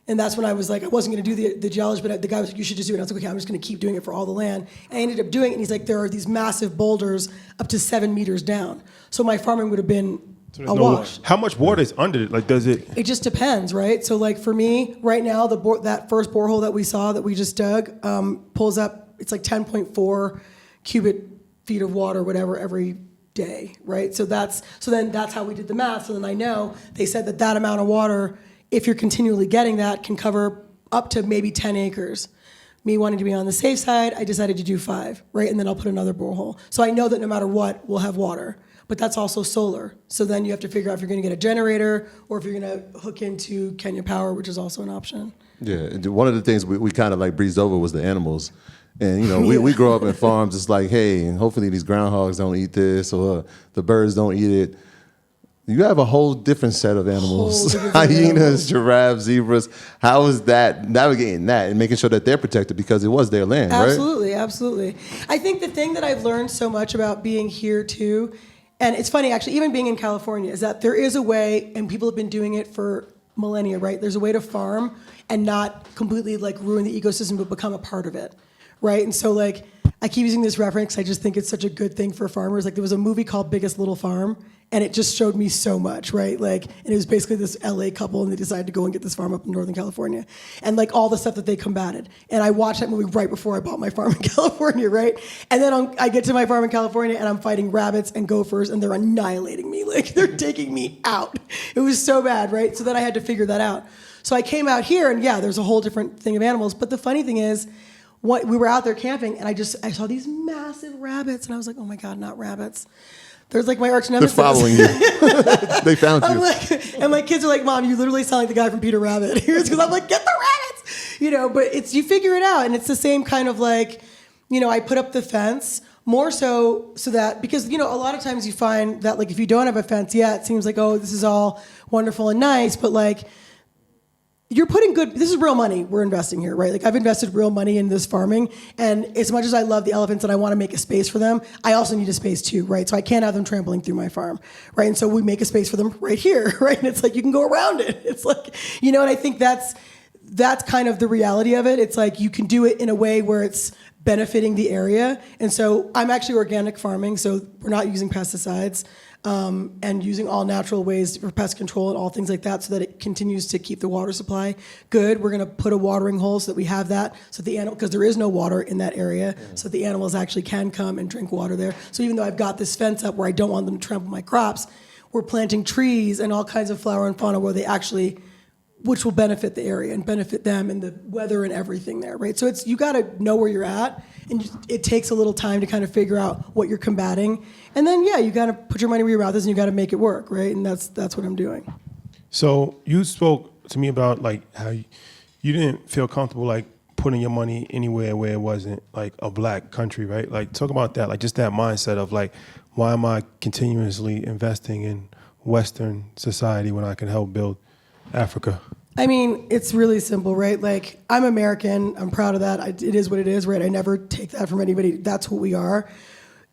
And that's when I was like, I wasn't going to do the geology, but the guy was like, you should just do it. And I was like, okay, I'm just going to keep doing it for all the land. And I ended up doing it, and he's like, there are these massive boulders up to 7 meters down. So my farming would have been a wash. How much water is under it? Like, does it? It just depends, right? So like for me, right now, that first borehole that we saw that we just dug pulls up, it's like 10.4 cubic feet of water, whatever, every day, right? So then that's how we did the math. So then I know they said that amount of water, if you're continually getting that, can cover up to maybe 10 acres. Me wanting to be on the safe side, I decided to do 5, right? And then I'll put another borehole. So I know that no matter what, we'll have water. But that's also solar. So then you have to figure out if you're going to get a generator or if you're going to hook into Kenya Power, which is also an option. Yeah, one of the things we kind of like breezed over was the animals. And, you know, we grow up in farms. It's like, hey, and hopefully these groundhogs don't eat this or the birds don't eat it. You have a whole different set of animals, hyenas, giraffes, zebras. How is that, navigating that and making sure that they're protected because it was their land, Absolutely, right? Absolutely. I think the thing that I've learned so much about being here too, and it's funny actually, even being in California, is that there is a way, and people have been doing it for millennia, right? There's a way to farm and not completely like ruin the ecosystem, but become a part of it, right? And so like, I keep using this reference, I just think it's such a good thing for farmers. Like there was a movie called Biggest Little Farm, and it just showed me so much, right? Like, and it was basically this LA couple, and they decided to go and get this farm up in Northern California, and like all the stuff that they combated. And I watched that movie right before I bought my farm in California, right? And then I get to my farm in California, and I'm fighting rabbits and gophers, and they're annihilating me. Like they're taking me out. It was so bad, right? So then I had to figure that out. So I came out here, and yeah, there's a whole different thing of animals. But the funny thing is, we were out there camping, and I saw these massive rabbits, and I was like, oh my God, not rabbits. There's like my arch nemesis. They're following you. They found you. And my kids are like, Mom, you literally sound like the guy from Peter Rabbit. Because I'm like, get the rabbits! You know, but you figure it out, and it's the same kind of like, you know, I put up the fence more so that, because, you know, a lot of times you find that like if you don't have a fence, yeah, it seems like, oh, this is all wonderful and nice, but like, you're putting this is real money we're investing here, right? Like I've invested real money in this farming, and as much as I love the elephants and I want to make a space for them, I also need a space too, right? So I can't have them trampling through my farm, right? And so we make a space for them right here, right? And it's like, you can go around it. It's like, you know, and I think that's kind of the reality of it. It's like, you can do it in a way where it's benefiting the area. And so I'm actually organic farming, so we're not using pesticides. And using all natural ways for pest control and all things like that so that it continues to keep the water supply good. We're going to put a watering hole so that we have that, so the animal, because there is no water in that area, so the animals actually can come and drink water there. So even though I've got this fence up where I don't want them to trample my crops, we're planting trees and all kinds of flora and fauna which will benefit the area and benefit them and the weather and everything there, right? So you got to know where you're at, and it takes a little time to kind of figure out what you're combating. And then, yeah, you got to put your money where your mouth is, and you got to make it work, right? And that's what I'm doing. So you spoke to me about like how you didn't feel comfortable like putting your money anywhere where it wasn't like a black country, right? Like talk about that, like just that mindset of like, why am I continuously investing in Western society when I can help build Africa? I mean, it's really simple, right? Like, I'm American. I'm proud of that. It is what it is, right? I never take that from anybody. That's who we are.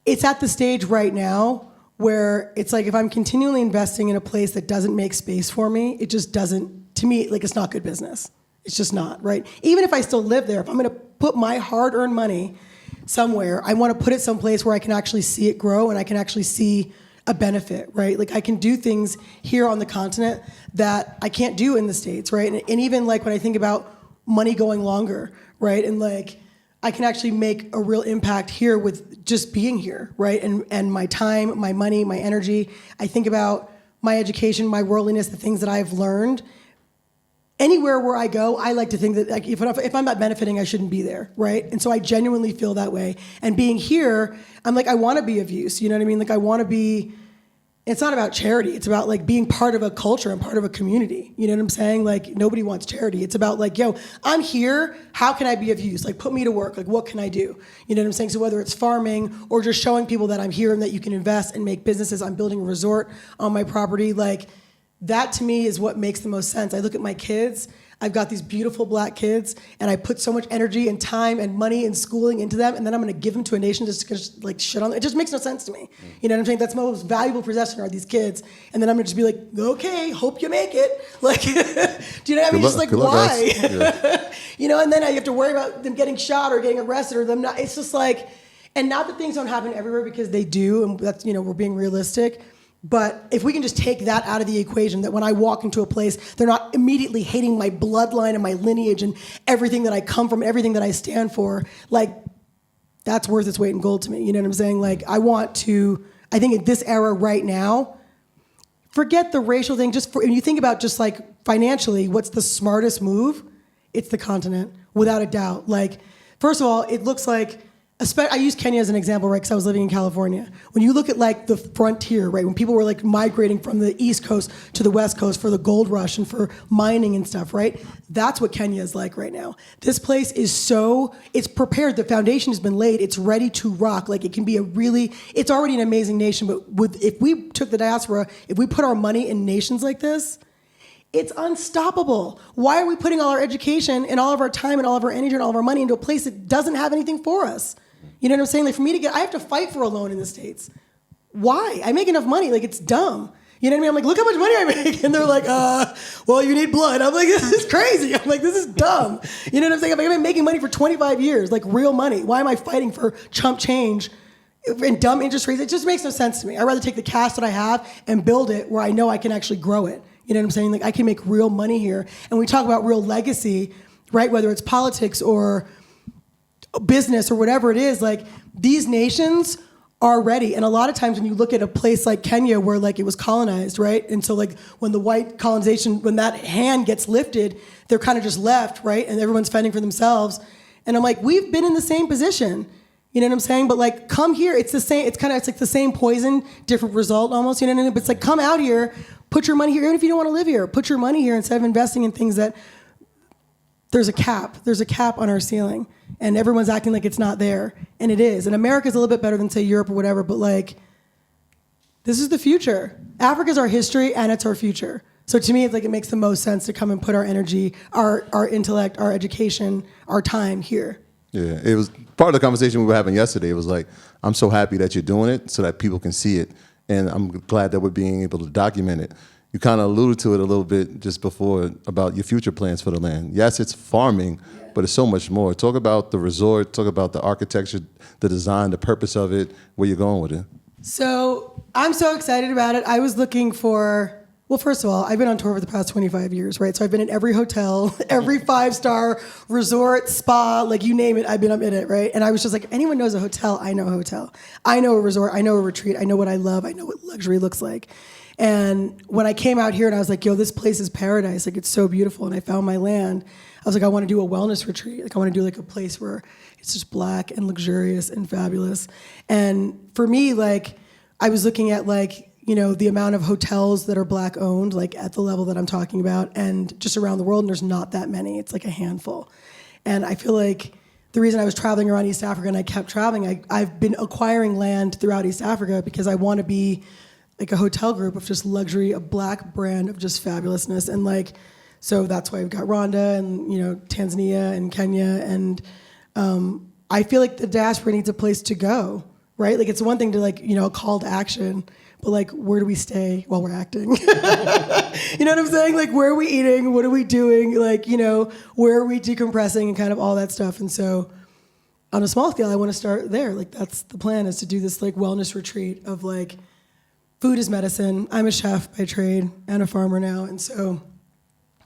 It's at the stage right now where it's like, if I'm continually investing in a place that doesn't make space for me, it just doesn't, to me, like, it's not good business. It's just not, right? Even if I still live there, if I'm going to put my hard-earned money somewhere, I want to put it someplace where I can actually see it grow and I can actually see a benefit, right? Like I can do things here on the continent that I can't do in the States, right? And even like when I think about money going longer, right? And like I can actually make a real impact here with just being here, right? And my time, my money, my energy. I think about my education, my worldliness, the things that I've learned. Anywhere where I go, I like to think that like if I'm not benefiting, I shouldn't be there, right? And so I genuinely feel that way. And being here, I'm like, I want to be of use, you know what I mean? Like I want to be, it's not about charity. It's about like being part of a culture and part of a community. You know what I'm saying? Like nobody wants charity. It's about like, yo, I'm here. How can I be of use? Like put me to work. Like what can I do? You know what I'm saying? So whether it's farming or just showing people that I'm here and that you can invest and make businesses, I'm building a resort on my property, like that to me is what makes the most sense. I look at my kids. I've got these beautiful black kids, and I put so much energy and time and money and schooling into them, and then I'm going to give them to a nation just to like shit on them. It just makes no sense to me. You know what I'm saying? That's my most valuable possession are these kids, and then I'm going to just be like, okay, hope you make it. Like, do you know what I mean? Just like, why? Yeah. You know, and then you have to worry about them getting shot or getting arrested or them not. It's just like, and not that things don't happen everywhere because they do, and that's, you know, we're being realistic. But if we can just take that out of the equation, that when I walk into a place, they're not immediately hating my bloodline and my lineage and everything that I come from, everything that I stand for, like, that's worth its weight in gold to me. You know what I'm saying? Like, I think in this era right now, forget the racial thing. When you think about just like financially, what's the smartest move? It's the continent, without a doubt. Like, first of all, it looks like, I use Kenya as an example, right, because I was living in California. When you look at like the frontier, right, when people were like migrating from the East Coast to the West Coast for the gold rush and for mining and stuff, right, that's what Kenya is like right now. This place is it's prepared, the foundation has been laid, it's ready to rock. Like, it can be it's already an amazing nation, but if we took the diaspora, if we put our money in nations like this, it's unstoppable. Why are we putting all our education and all of our time and all of our energy and all of our money into a place that doesn't have anything for us? You know what I'm saying? Like, for me I have to fight for a loan in the States. Why? I make enough money. Like, it's dumb. You know what I mean? I'm like, look how much money I make. And they're like, well, you need blood. I'm like, this is crazy. I'm like, this is dumb. You know what I'm saying? I'm like, I've been making money for 25 years, like real money. Why am I fighting for chump change and dumb interest rates? It just makes no sense to me. I'd rather take the cash that I have and build it where I know I can actually grow it. You know what I'm saying? Like, I can make real money here. And we talk about real legacy, right? Whether it's politics or business or whatever it is, like, these nations are ready. And a lot of times when you look at a place like Kenya where like it was colonized, right? And so like when the white colonization, when that hand gets lifted, they're kind of just left, right? And everyone's fending for themselves. And I'm like, we've been in the same position. You know what I'm saying? But like, come here. It's the same. It's like the same poison, different result almost. You know what I mean? But it's like, come out here, put your money here. Even if you don't want to live here, put your money here instead of investing in things that there's a cap. There's a cap on our ceiling. And everyone's acting like it's not there. And it is. And America's a little bit better than, say, Europe or whatever. But like, this is the future. Africa's our history and it's our future. So to me, it's like it makes the most sense to come and put our energy, our intellect, our education, our time here. Yeah, it was part of the conversation we were having yesterday. It was like, I'm so happy that you're doing it so that people can see it. And I'm glad that we're being able to document it. You kind of alluded to it a little bit just before about your future plans for the land. Yes, it's farming, but it's so much more. Talk about the resort, talk about the architecture, the design, the purpose of it, where you're going with it. So I'm so excited about it. I was looking for, well, first of all, I've been on tour for the past 25 years, right? So I've been in every hotel, every 5-star resort, spa, like you name it, I've been up in it, right? And I was just like, anyone knows a hotel, I know a hotel. I know a resort, I know a retreat, I know what I love, I know what luxury looks like. And when I came out here and I was like, yo, this place is paradise. Like, it's so beautiful. And I found my land. I was like, I want to do a wellness retreat. Like, I want to do like a place where it's just black and luxurious and fabulous. And for me, like, I was looking at like, you know, the amount of hotels that are black owned, like at the level that I'm talking about, and just around the world, and there's not that many. It's like a handful. And I feel like the reason I was traveling around East Africa and I kept traveling, I've been acquiring land throughout East Africa because I want to be like a hotel group of just luxury, a black brand of just fabulousness. And like, so that's why we've got Rwanda and, you know, Tanzania and Kenya. And I feel like the diaspora needs a place to go, right? Like, it's one thing to like, you know, a call to action, but like, where do we stay while we're acting? You know what I'm saying? Like, where are we eating? What are we doing? Like, you know, where are we decompressing and kind of all that stuff. And so on a small scale, I want to start there. Like, that's the plan, is to do this like wellness retreat of like, food is medicine. I'm a chef by trade and a farmer now. And so,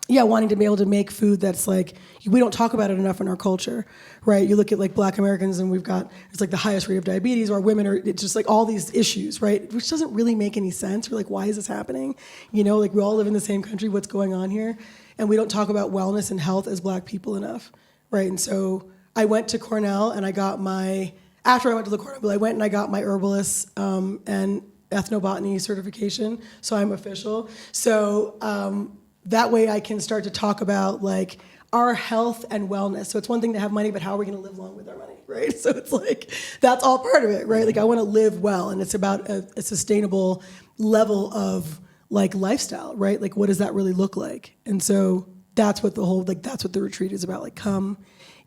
yeah, wanting to be able to make food that's like, we don't talk about it enough in our culture, right? You look at like black Americans and it's like the highest rate of diabetes, or women it's just like all these issues, right? Which doesn't really make any sense. We're like, why is this happening? You know, like we all live in the same country, what's going on here? And we don't talk about wellness and health as black people enough, right? And so I went to Cornell and I got after I went to the Cornell, I went and I got my herbalist and ethnobotany certification, so I'm official. So that way I can start to talk about like our health and wellness. So it's one thing to have money, but how are we going to live long with our money, right? So it's like, that's all part of it, right? Like, I want to live well, and it's about a sustainable level of like lifestyle, right? Like, what does that really look like? And so that's what that's what the retreat is about. Like, come,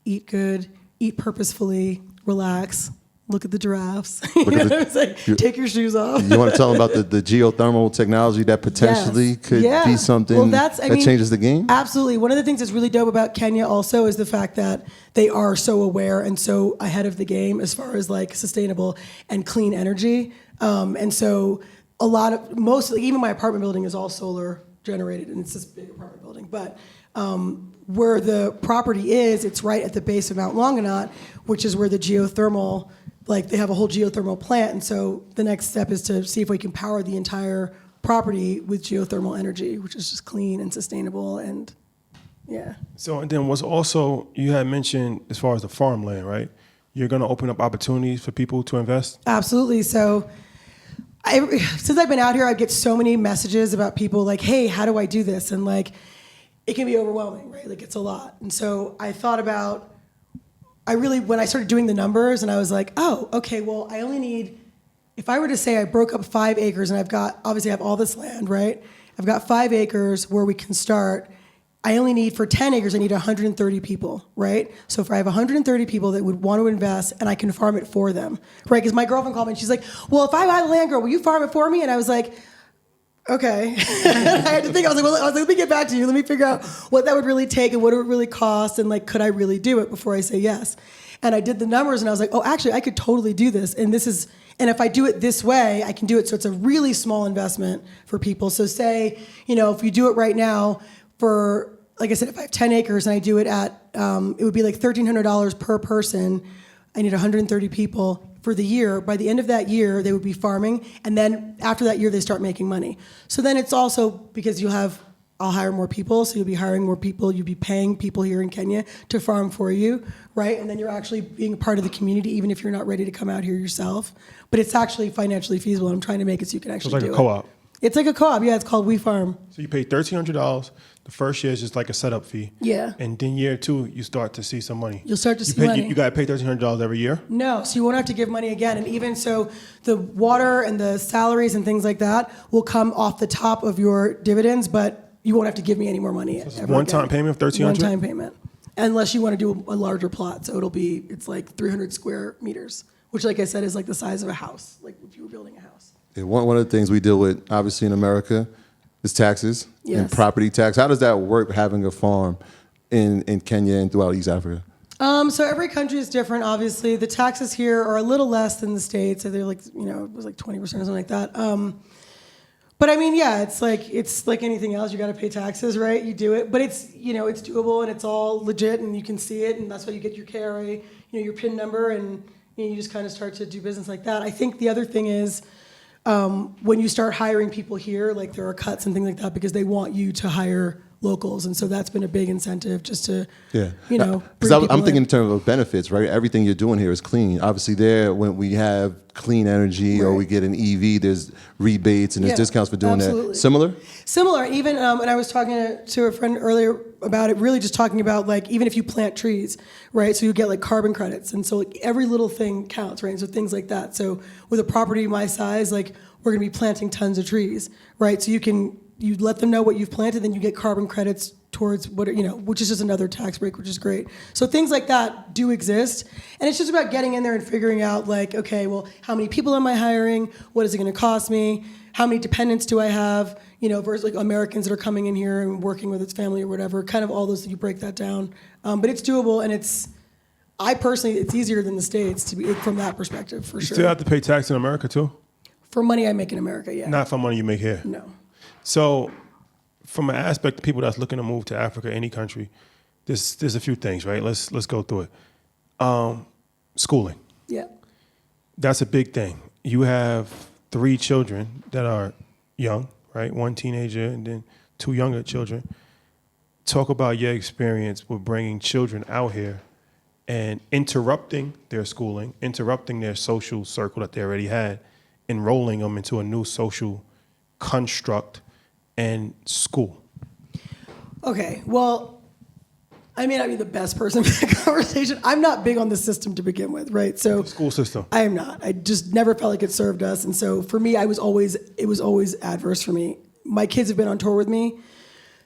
eat good, eat purposefully, relax, look at the giraffes. It's like, take your shoes off. You want to tell them about the geothermal technology that potentially could be something that changes the game? Absolutely. One of the things that's really dope about Kenya also is the fact that they are so aware and so ahead of the game as far as like sustainable and clean energy. And so even my apartment building is all solar generated, and it's this big apartment building. But where the property is, it's right at the base of Mount Longonot, which is where the geothermal, like they have a whole geothermal plant. And so the next step is to see if we can power the entire property with geothermal energy, which is just clean and sustainable. And yeah. So, and then was also, you had mentioned as far as the farmland, right? You're going to open up opportunities for people to invest? Absolutely. So since I've been out here, I get so many messages about people like, hey, how do I do this? And like, it can be overwhelming, right? Like, it's a lot. And so I thought about, when I started doing the numbers, and I was like, oh, okay, well, I only need, if I were to say I broke up 5 acres, and obviously I have all this land, right? I've got 5 acres where we can start. I only need, for 10 acres, I need 130 people, right? So if I have 130 people that would want to invest, and I can farm it for them, right? Because my girlfriend called me, and she's like, well, if I buy the land, girl, will you farm it for me? And I was like, okay. I had to think. I was like, let me get back to you. Let me figure out what that would really take and what it would really cost, and like, could I really do it before I say yes? And I did the numbers, and I was like, oh, actually, I could totally do this. And if I do it this way, I can do it. So it's a really small investment for people. So say, if you do it right now for, like I said, if I have 10 acres and I do it at, it would be like $1,300 per person. I need 130 people for the year. By the end of that year, they would be farming, and then after that year, they start making money. So then it's also because I'll hire more people, so you'll be hiring more people, you'll be paying people here in Kenya to farm for you, right? And then you're actually being a part of the community, even if you're not ready to come out here yourself. But it's actually financially feasible. I'm trying to make it so you can actually do it. It's like a co-op. It's like a co-op, yeah. It's called We Farm. So you pay $1,300. The first year is just like a setup fee. Yeah. And then year 2, you start to see some money. You'll start to see money. You got to pay $1,300 every year? No, so you won't have to give money again. And even so, the water and the salaries and things like that will come off the top of your dividends, but you won't have to give me any more money. So it's one-time payment of $1,300? One-time payment. Unless you want to do a larger plot. So it's like 300 square meters, which, like I said, is like the size of a house, like if you were building a house. Yeah, one of the things we deal with, obviously, in America is taxes and property tax. How does that work, having a farm in Kenya and throughout East Africa? So every country is different, obviously. The taxes here are a little less than the States. So they're like, it was like 20% or something like that. But I mean, yeah, it's like anything else. You got to pay taxes, right? You do it, but it's it's doable and it's all legit, and you can see it, and that's why you get your KRA, your PIN number, and you just kind of start to do business like that. I think the other thing is when you start hiring people here, like there are cuts and things like that because they want you to hire locals, and so that's been a big incentive just to because I'm thinking in terms of benefits, right? Everything you're doing here is clean. Obviously, when we have clean energy or we get an EV, there's rebates and there's discounts for doing that. Similar, even and I was talking to a friend earlier about it, really just talking about like even if you plant trees, right? So you get like carbon credits, and so like every little thing counts, right? And so things like that. So with a property my size, like we're gonna be planting tons of trees, right? So you let them know what you've planted, then you get carbon credits towards which is just another tax break, which is great. So things like that do exist, and it's just about getting in there and figuring out like, okay, well, how many people am I hiring? What is it going to cost me? How many dependents do I have? Versus like Americans that are coming in here and working with its family or whatever. Kind of all those, you break that down, but it's doable, and it's easier than the States to be from that perspective for sure. You still have to pay tax in America too? For money I make in America, yeah. Not for money you make here? No. So, from an aspect of people that's looking to move to Africa, any country, there's a few things, right? Let's go through it. Schooling. Yeah. That's a big thing. You have 3 children that are young, right? 1 teenager and then 2 younger children. Talk about your experience with bringing children out here and interrupting their schooling, interrupting their social circle that they already had, enrolling them into a new social construct and school. Okay, well, I may not be the best person for the conversation. I'm not big on the system to begin with, right? So the school system. I am not. I just never felt like it served us, and so for me, it was always adverse for me. My kids have been on tour with me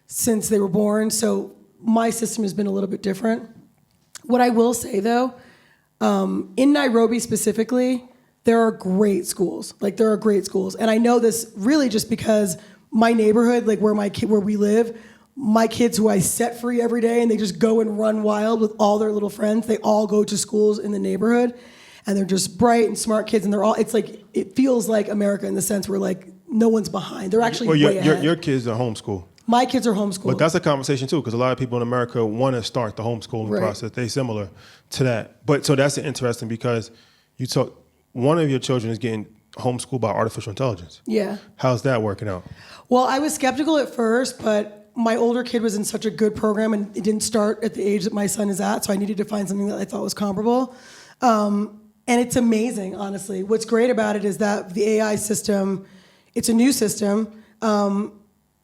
since they were born. So my system has been a little bit different. What I will say though, in Nairobi specifically, there are great schools. Like there are great schools. And I know this really just because my neighborhood, like where we live, my kids who I set free every day and they just go and run wild with all their little friends, they all go to schools in the neighborhood and they're just bright and smart kids and they're all, it's like, it feels like America in the sense where like no one's behind. They're actually way ahead. Your kids are homeschooled. My kids are homeschooled. But that's a conversation too, because a lot of people in America want to start the homeschooling process. They're similar to that. But so that's interesting because you talk, one of your children is getting homeschooled by artificial intelligence. Yeah. How's that working out? Well, I was skeptical at first, but my older kid was in such a good program and it didn't start at the age that my son is at, so I needed to find something that I thought was comparable. And it's amazing, honestly. What's great about it is that the AI system, it's a new system.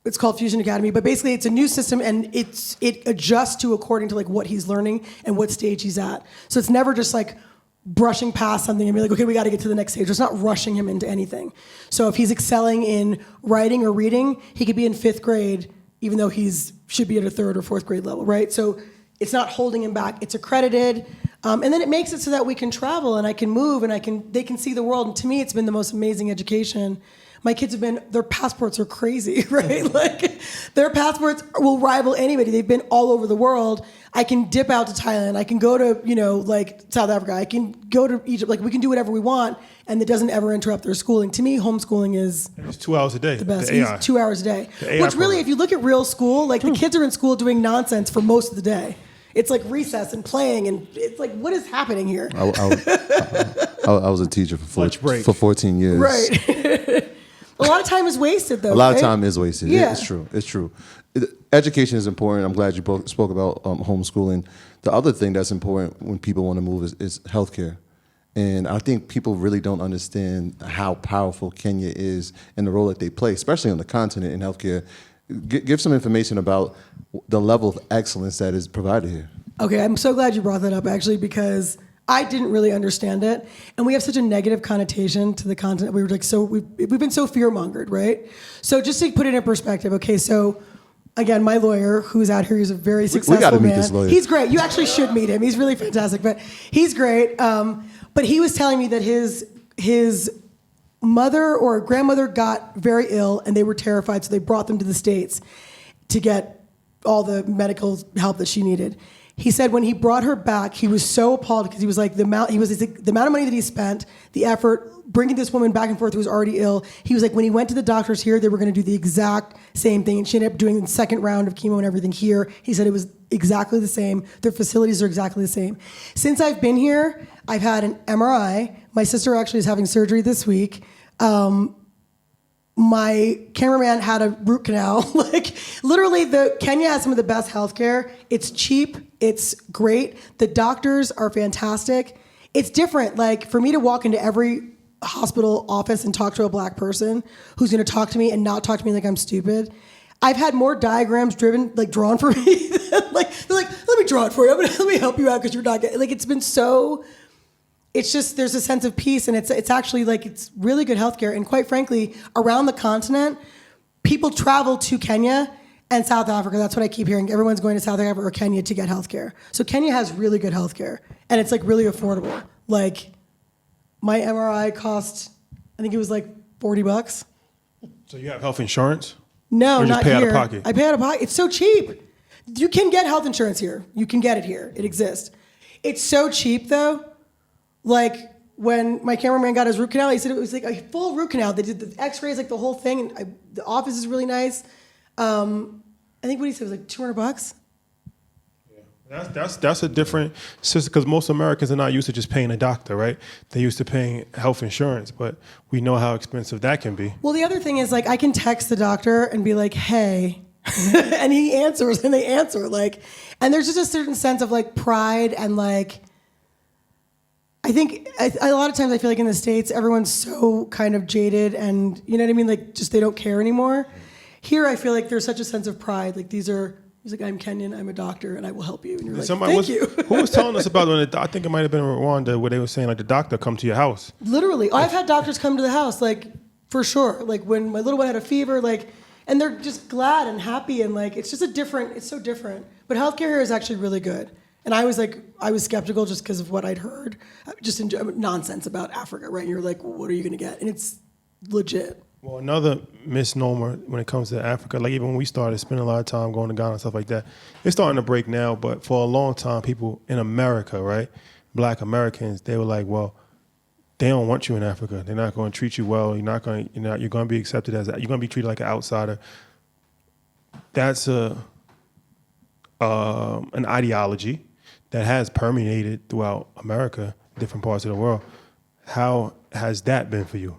It's called Fusion Academy, but basically it's a new system and it adjusts to according to like what he's learning and what stage he's at. So it's never just like brushing past something and be like, okay, we got to get to the next stage. It's not rushing him into anything. So if he's excelling in writing or reading, he could be in 5th grade, even though should be at a 3rd or 4th grade level, right? So it's not holding him back. It's accredited. And then it makes it so that we can travel and I can move and they can see the world. And to me, it's been the most amazing education. My kids their passports are crazy, right? Like their passports will rival anybody. They've been all over the world. I can dip out to Thailand. I can go to, like South Africa. I can go to Egypt. Like we can do whatever we want and it doesn't ever interrupt their schooling. To me, homeschooling is it's 2 hours a day. The best. The AI. He's 2 hours a day. The Which really, if you look at real school, like the kids are in school doing nonsense for most of the day. It's like recess and playing, and it's like, what is happening here? I was a teacher for 14 years. Right. A lot of time is wasted, though. A lot right? of time is wasted. Yeah. It's true. It's true. Education is important. I'm glad you both spoke about homeschooling. The other thing that's important when people want to move is healthcare. And I think people really don't understand how powerful Kenya is and the role that they play, especially on the continent in healthcare. Give some information about the level of excellence that is provided here. Okay, I'm so glad you brought that up, actually, because I didn't really understand it, and we have such a negative connotation to the continent. We were like, we've been so fear-mongered, right? So just to put it in perspective, okay, so again, my lawyer, who's out here, he's a very successful we gotta man. meet this lawyer. He's great. You actually should meet him. He's really fantastic, but he's great. But he was telling me that his mother or grandmother got very ill, and they were terrified, so they brought them to the States to get all the medical help that she needed. He said when he brought her back, he was so appalled because he was like the amount of money that he spent, the effort, bringing this woman back and forth who was already ill. He was like, when he went to the doctors here, they were going to do the exact same thing. And she ended up doing the second round of chemo and everything here. He said it was exactly the same. Their facilities are exactly the same. Since I've been here, I've had an MRI. My sister actually is having surgery this week. My cameraman had a root canal. Like literally, Kenya has some of the best healthcare. It's cheap. It's great. The doctors are fantastic. It's different. Like for me to walk into every hospital office and talk to a black person who's going to talk to me and not talk to me like I'm stupid. I've had more diagrams drawn for me. They're like, let me draw it for you. Let me help you out because you're not getting, like, it's been so, it's just, there's a sense of peace and it's actually like, it's really good healthcare. And quite frankly, around the continent, people travel to Kenya and South Africa. That's what I keep hearing. Everyone's going to South Africa or Kenya to get healthcare. So Kenya has really good healthcare and it's like really affordable. Like my MRI cost, I think it was like $40. So you have health insurance? No, or not just pay here. out of pocket? I pay out of pocket. It's so cheap. You can get health insurance here. You can get it here. It exists. It's so cheap though. Like when my cameraman got his root canal, he said it was like a full root canal. They did the x-rays, like the whole thing. And the office is really nice. I think what he said was like $200. That's a different system because most Americans are not used to just paying a doctor, right? They're used to paying health insurance, but we know how expensive that can be. Well, the other thing is like I can text the doctor and be like, "Hey," and he answers, and they answer like, and there's just a certain sense of like pride and like. I think a lot of times I feel like in the States everyone's so kind of jaded and you know what I mean, like just they don't care anymore. Here I feel like there's such a sense of pride. Like he's like, I'm Kenyan, I'm a doctor, and I will help you. And you're like, thank you. Who was telling us about when I think it might have been in Rwanda where they were saying like the doctor come to your house? Literally, I've had doctors come to the house, like for sure. Like when my little one had a fever, like And they're just glad and happy, and like, it's just it's so different. But healthcare here is actually really good. And I was skeptical just because of what I'd heard, just nonsense about Africa, right? And you're like, well, what are you going to get? And it's legit. Well, another misnomer when it comes to Africa, like even when we started spending a lot of time going to Ghana and stuff like that, it's starting to break now. But for a long time, people in America, right, Black Americans, they were like, well, they don't want you in Africa. They're not going to treat you well. You're going to be accepted you're going to be treated like an outsider. That's an ideology that has permeated throughout America, different parts of the world. How has that been for you?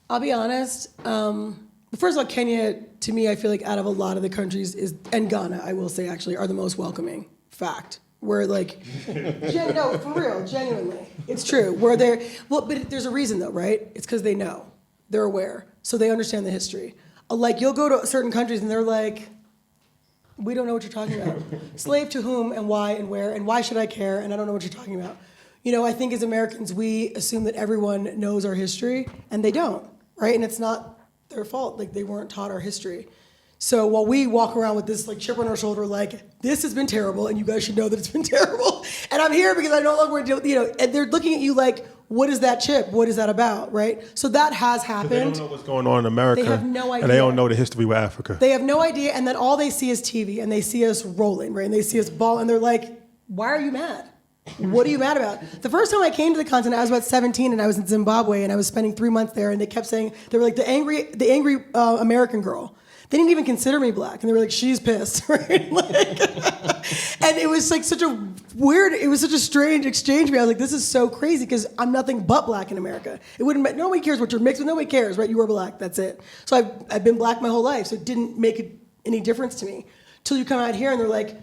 I'll be honest. First of all, Kenya, to me, I feel like out of a lot of the countries and Ghana, I will say actually, are the most welcoming. Fact. Where like, no, for real, genuinely, it's true. Where but there's a reason though, right? It's because they know, they're aware, so they understand the history. Like you'll go to certain countries and they're like, we don't know what you're talking about. Slave to whom and why and where and why should I care? And I don't know what you're talking about. I think as Americans, we assume that everyone knows our history, and they don't, right? And it's not their fault. Like, they weren't taught our history. So while we walk around with this, like, chip on our shoulder, like, this has been terrible, and you guys should know that it's been terrible. And I'm here because I no longer deal, and they're looking at you like, what is that chip? What is that about, right? So that has happened. They don't know what's going on in America. They have no idea. And they don't know the history with Africa. They have no idea, and then all they see is TV, and they see us rolling, right? And they see us ball, and they're like, why are you mad? What are you mad about? The first time I came to the continent, I was about 17, and I was in Zimbabwe, and I was spending 3 months there, and they kept saying, they were like, the angry American girl. They didn't even consider me Black, and they were like, she's pissed, right? Like, and it was like such a strange exchange for me. I was like, this is so crazy, because I'm nothing but Black in America. Nobody cares what you're mixed with, nobody cares, right? You are Black, that's it. So I've been Black my whole life, so it didn't make any difference to me. Till you come out here, and they're like,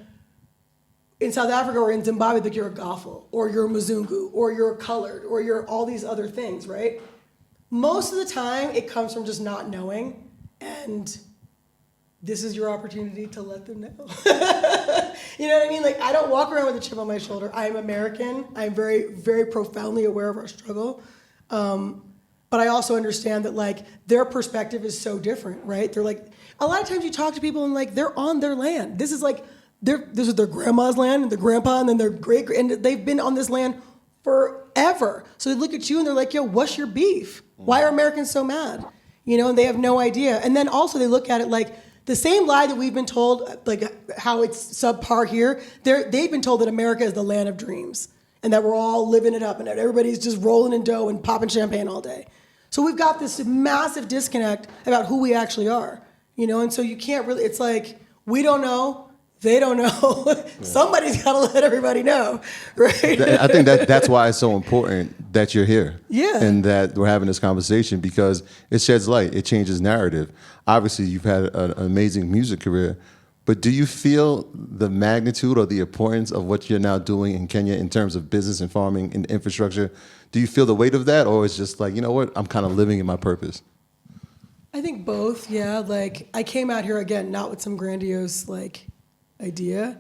in South Africa or in Zimbabwe, like you're a Goffle, or you're a Mzungu, or you're colored, or you're all these other things, right? Most of the time, it comes from just not knowing, and this is your opportunity to let them know. You know what I mean? Like, I don't walk around with a chip on my shoulder. I am American. I'm very, very profoundly aware of our struggle. But I also understand that, like, their perspective is so different, right? They're like, a lot of times you talk to people and, like, they're on their land. This is like, this is their grandma's land and their grandpa and then their great, and they've been on this land forever. So they look at you and they're like, yo, what's your beef? Why are Americans so mad? And they have no idea. And then also they look at it like the same lie that we've been told, like how it's subpar here, they've been told that America is the land of dreams and that we're all living it up and that everybody's just rolling in dough and popping champagne all day. So we've got this massive disconnect about who we actually are, and so you can't really, it's like, we don't know. They don't know. Somebody's got to let everybody know, right? I think that's why it's so important that you're here. Yeah. And that we're having this conversation, because it sheds light. It changes narrative. Obviously, you've had an amazing music career, but do you feel the magnitude or the importance of what you're now doing in Kenya in terms of business and farming and infrastructure? Do you feel the weight of that, or it's just like, you know what, I'm kind of living in my purpose? I think both, yeah. Like, I came out here, again, not with some grandiose, like, idea.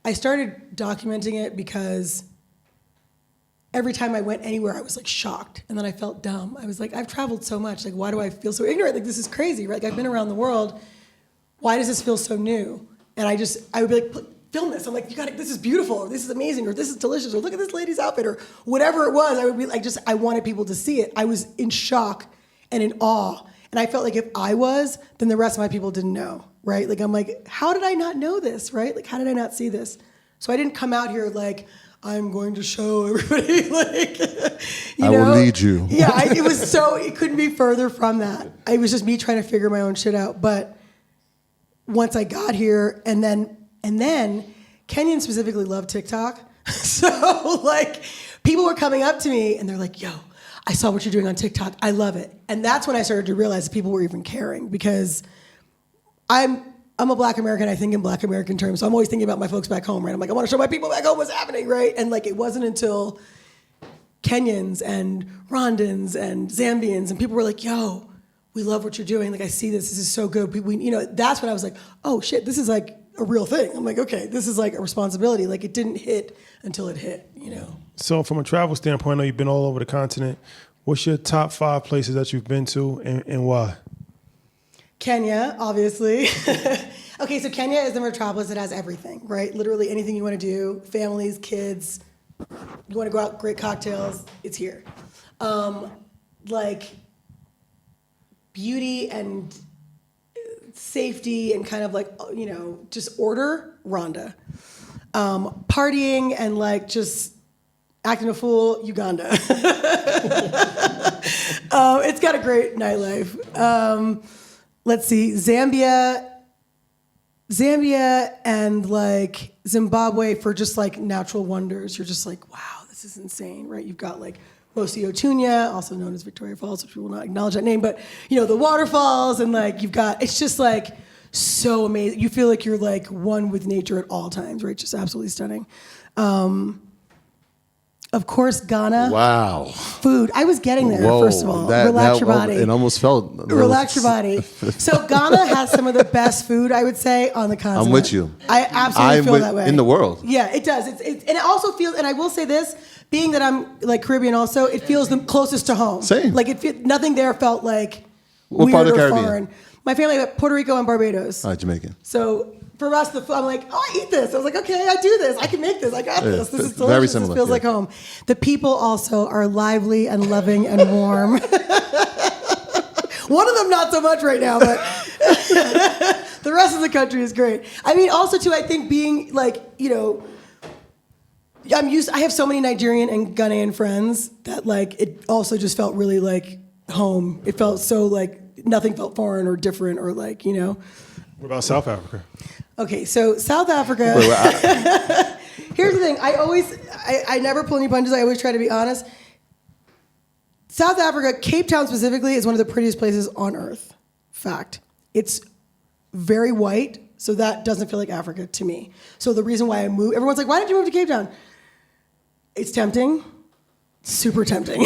I started documenting it because every time I went anywhere, I was like shocked, and then I felt dumb. I was like, I've traveled so much. Like, why do I feel so ignorant? Like, this is crazy, right? Like, I've been around the world. Why does this feel so new? And I would be like, film this. I'm like, this is beautiful, or this is amazing, or this is delicious, or look at this lady's outfit, or whatever it was. I would be like, I wanted people to see it. I was in shock and in awe. And I felt like if I was, then the rest of my people didn't know, right? Like, I'm like, how did I not know this, right? Like, how did I not see this? So I didn't come out here like, I'm going to show everybody, like, I will lead you. Yeah, it couldn't be further from that. It was just me trying to figure my own shit out. But once I got here, and then Kenyans specifically love TikTok. So, like, people were coming up to me and they're like, yo, I saw what you're doing on TikTok. I love it. And that's when I started to realize that people were even caring, because I'm a Black American. I think in Black American terms. So I'm always thinking about my folks back home, right? I'm like, I want to show my people back home what's happening, right? And like, it wasn't until Kenyans and Rwandans and Zambians and people were like, yo, we love what you're doing. Like, I see this. This is so good. That's when I was like, oh shit, this is like a real thing. I'm like, okay, this is like a responsibility. Like, it didn't hit until it hit, So from a travel standpoint, I know you've been all over the continent. What's your top 5 places that you've been to, and why? Kenya, obviously. Okay, so Kenya is the metropolis that has everything, right? Literally anything you want to do, families, kids, you want to go out, great cocktails, it's here. Like beauty and safety and kind of like, you know, just order, Rwanda. Partying and like just acting a fool, Uganda. It's got a great nightlife. Let's see, Zambia and like Zimbabwe for just like natural wonders. You're just like, wow, this is insane, right? You've got like Mosi Otunya, also known as Victoria Falls, which we will not acknowledge that name, but you know, the waterfalls and like you've got, it's just like so amazing. You feel like you're like one with nature at all times, right? Just absolutely stunning. Of course, Ghana. Wow. Food. I was getting there, Whoa, first of all. Relax your body. It almost felt... Relax your body. So Ghana has some of the best food, I would say, on the continent. I'm with you. I absolutely feel that way. In the world. Yeah, it does. And it also feels, and I will say this, being that I'm like Caribbean also, it feels the closest to home. Same. Like nothing there felt like What weird part of the or Caribbean? foreign. My family, Puerto Rico and Barbados. Jamaican. So for us, I'm like, oh, I eat this. I was like, okay, I do this. I can make this. I got this. This is delicious. Very similar. This feels like home. The people also are lively and loving and warm. One of them not so much right now, but the rest of the country is great. I mean, also too, I think being like, you know, I have so many Nigerian and Ghanaian friends that like it also just felt really like home. It felt so like nothing felt foreign or different or like, you know. What about South Africa? Okay, so South Africa. Here's the thing. I never pull any punches. I always try to be honest. South Africa, Cape Town specifically, is one of the prettiest places on earth. Fact. It's very white, so that doesn't feel like Africa to me. So the reason why I moved, everyone's like, why did you move to Cape Town? It's tempting. Super tempting.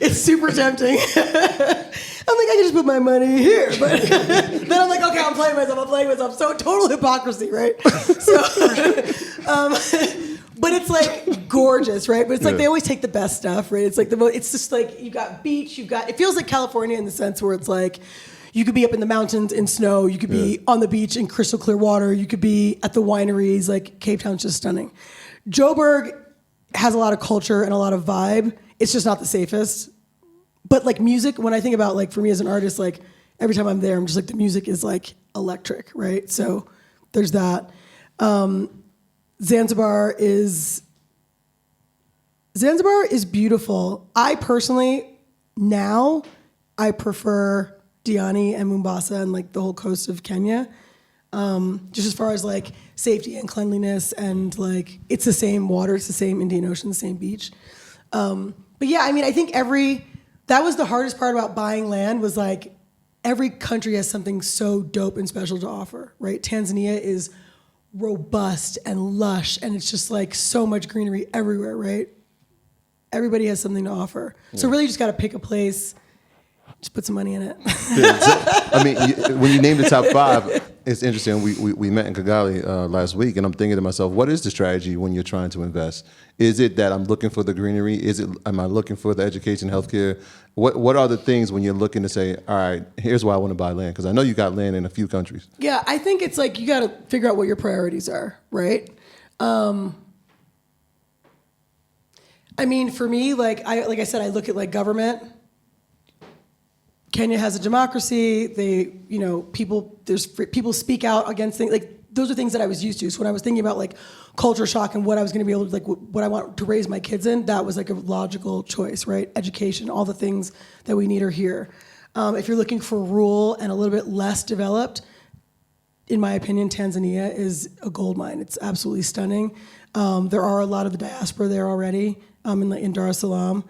It's super tempting. I'm like, I can just put my money here. But then I'm like, okay, I'm playing myself. So total hypocrisy, right? So, but it's like gorgeous, right? But it's like they always take the best stuff, right? It's like it's just like you got beach, it feels like California in the sense where it's like you could be up in the mountains in snow, you could be on the beach in crystal clear water, you could be at the wineries. Like Cape Town's just stunning. Joburg has a lot of culture and a lot of vibe. It's just not the safest. But like music, when I think about like for me as an artist, like every time I'm there, I'm just like the music is like electric, right? So there's that. Zanzibar is beautiful. I personally, now, I prefer Diani and Mombasa and like the whole coast of Kenya. Just as far as like safety and cleanliness and like it's the same water, it's the same Indian Ocean, the same beach. But yeah, I mean, I think that was the hardest part about buying land was like every country has something so dope and special to offer, right? Tanzania is robust and lush and it's just like so much greenery everywhere, right? Everybody has something to offer. Yeah. So really you just got to pick a place, just put some money in it. I mean, when you named the top 5, it's interesting. We met in Kigali last week, and I'm thinking to myself, what is the strategy when you're trying to invest? Is it that I'm looking for the greenery? Am I looking for the education, healthcare? What are the things when you're looking to say, all right, here's why I want to buy land? Because I know you got land in a few countries. Yeah, I think it's like you got to figure out what your priorities are, right? I mean, for me, like I said, I look at like government. Kenya has a democracy. People speak out against things. Like those are things that I was used to. So when I was thinking about like culture shock and what I was going to be able to like what I want to raise my kids in, that was like a logical choice, right? Education, all the things that we need are here. If you're looking for rural and a little bit less developed, in my opinion, Tanzania is a gold mine. It's absolutely stunning. There are a lot of the diaspora there already in Dar es Salaam.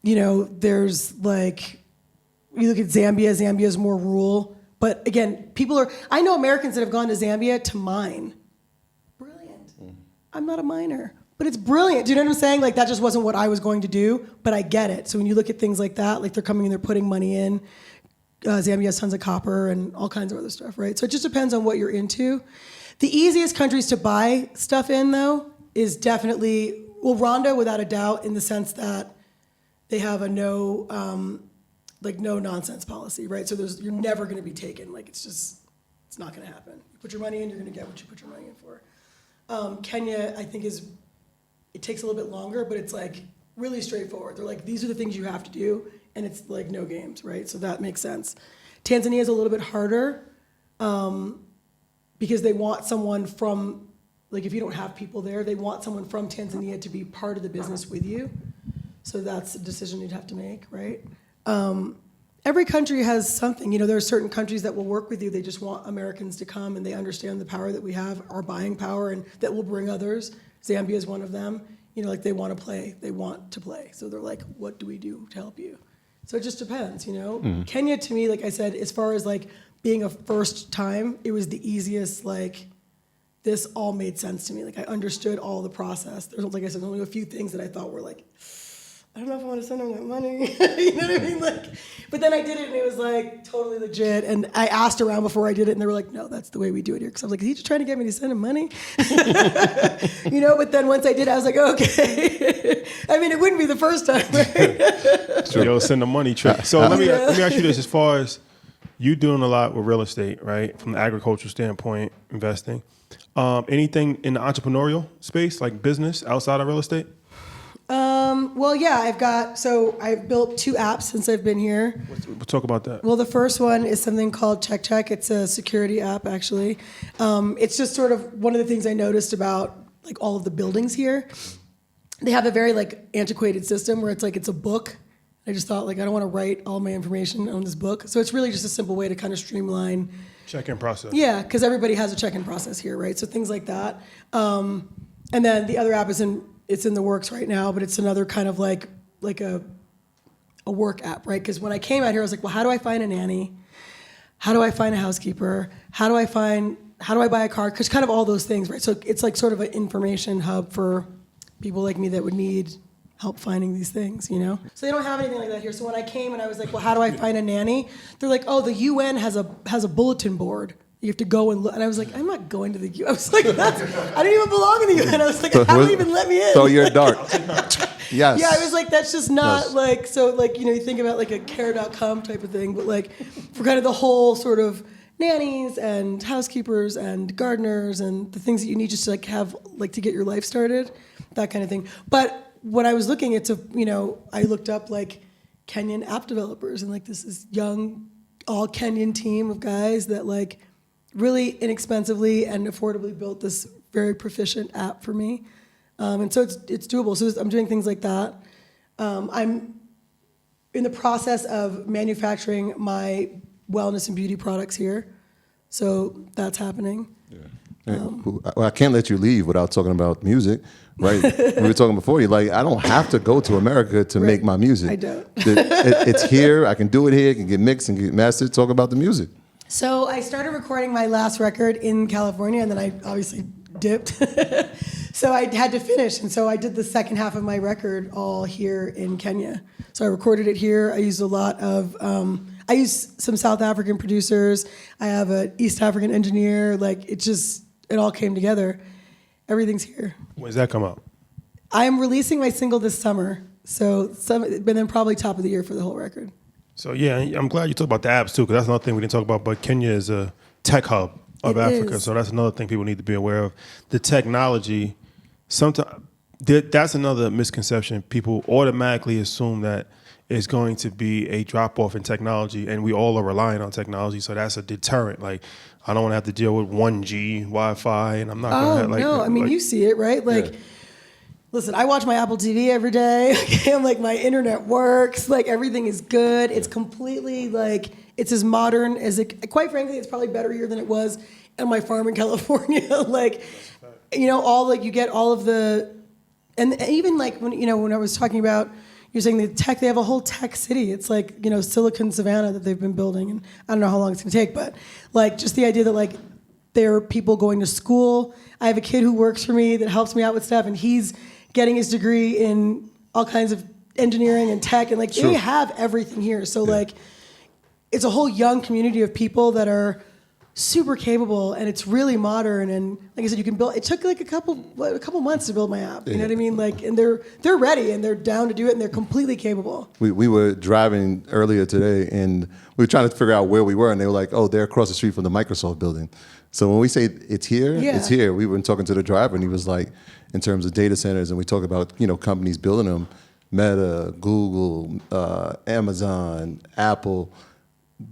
There's like, you look at Zambia, Zambia's more rural. But again, I know Americans that have gone to Zambia to mine. Brilliant. I'm not a miner, but it's brilliant. Do you know what I'm saying? Like that just wasn't what I was going to do, but I get it. So when you look at things like that, like they're coming and they're putting money in. Zambia has tons of copper and all kinds of other stuff, right? So it just depends on what you're into. The easiest countries to buy stuff in, though, is definitely, Rwanda, without a doubt, in the sense that they have a no nonsense policy, right? So you're never going to be taken. Like it's not going to happen. You put your money in, you're going to get what you put your money in for. Kenya, I think it takes a little bit longer, but it's like really straightforward. They're like, these are the things you have to do, and it's like no games, right? So that makes sense. Tanzania is a little bit harder because they want someone from, like if you don't have people there, they want someone from Tanzania to be part of the business with you. So that's a decision you'd have to make, right? Every country has something. You know, there are certain countries that will work with you. They just want Americans to come, and they understand the power that we have, our buying power, and that will bring others. Zambia is one of them. You know, like they want to play. They want to play. So they're like, what do we do to help you? So it just depends, you know? Mm-hmm. Kenya, to me, like I said, as far as like being a first time, it was the easiest, like, this all made sense to me. Like I understood all the process. There's, like I said, only a few things that I thought were like, I don't know if I want to send them that money. You know what I mean? Like, but then I did it and it was like totally legit. And I asked around before I did it and they were like, no, that's the way we do it here. Because I was like, is he just trying to get me to send him money? You know, but then once I did, I was like, okay. I mean, it wouldn't be the first time, right? So you'll send the money trick. So let me ask you this, as far as you doing a lot with real estate, right? From the agricultural standpoint, investing. Anything in the entrepreneurial space, like business outside of real estate? Well, yeah, I've built 2 apps since I've been here. We'll talk about that. Well, the first one is something called Check. It's a security app, actually. It's just sort of one of the things I noticed about like all of the buildings here. They have a very like antiquated system where it's like it's a book. I just thought like I don't want to write all my information on this book, so it's really just a simple way to kind of streamline check-in process. Yeah, because everybody has a check-in process here, right? So things like that. And then the other app it's in the works right now, but it's another kind of like a work app, right? Because when I came out here, I was like, well, how do I find a nanny? How do I find a housekeeper? How do I buy a car? Because kind of all those things, right? So it's like sort of an information hub for people like me that would need help finding these things, you know? So they don't have anything like that here. So when I came and I was like, well, how do I find a nanny? They're like, oh, the UN has a bulletin board. You have to go and look. And I was like, I'm not going to the UN. I was like, I don't even belong in the UN. I was like, how do you even let me in? So you're dark. Yes. Yeah, I was like, that's just not like, so like, you know, you think about like a care.com type of thing, but like for kind of the whole sort of nannies and housekeepers and gardeners and the things that you need just to like have, like to get your life started, that kind of thing. But when I was looking, I looked up like Kenyan app developers and like this is young, all Kenyan team of guys that like really inexpensively and affordably built this very proficient app for me. And so it's doable. So I'm doing things like that. I'm in the process of manufacturing my wellness and beauty products here. So that's happening. Yeah. Well, I can't let you leave without talking about music, right? We were talking before, you're like, I don't have to go to America to make my music. I don't. It's here. I can do it here. It can get mixed and get mastered. Talk about the music. So I started recording my last record in California, and then I obviously dipped. So I had to finish, and so I did the second half of my record all here in Kenya. So I recorded it here. I used I used some South African producers. I have an East African engineer. Like it all came together. Everything's here. When's that come out? I'm releasing my single this summer. But then probably top of the year for the whole record. So yeah, I'm glad you talked about the apps too, because that's another thing we didn't talk about. But Kenya is a tech hub of Africa, so that's another thing people need to be aware of. The technology, sometimes that's another misconception. People automatically assume that it's going to be a drop off in technology, and we all are relying on technology, so that's a deterrent. Like, I don't want to have to deal with 1G Wi-Fi, and I'm not going to have like. No, I mean you see it, right? Like. Yeah. Listen, I watch my Apple TV every day. I'm like, my internet works. Like, everything is good. It's completely like, it's as modern as it. Quite frankly, it's probably better here than it was on my farm in California. Like, you know, you get all of the, and even like when I was talking about, you're saying the tech. They have a whole tech city. It's like Silicon Savannah that they've been building, and I don't know how long it's gonna take, but like just the idea that like there are people going to school. I have a kid who works for me that helps me out with stuff, and he's getting his degree in all kinds of engineering and tech, and like they have everything here. So like, it's a whole young community of people that are super capable, and it's really modern. And like I said, you can build. It took like a couple months to build my app. You know what I mean? Like, and they're ready and they're down to do it, and they're completely capable. We were driving earlier today, and we were trying to figure out where we were, and they were like, "Oh, they're across the street from the Microsoft building." So when we say it's here, it's here. We were talking to the driver, and he was like, in terms of data centers, and we talk about companies building them, Meta, Google, Amazon, Apple.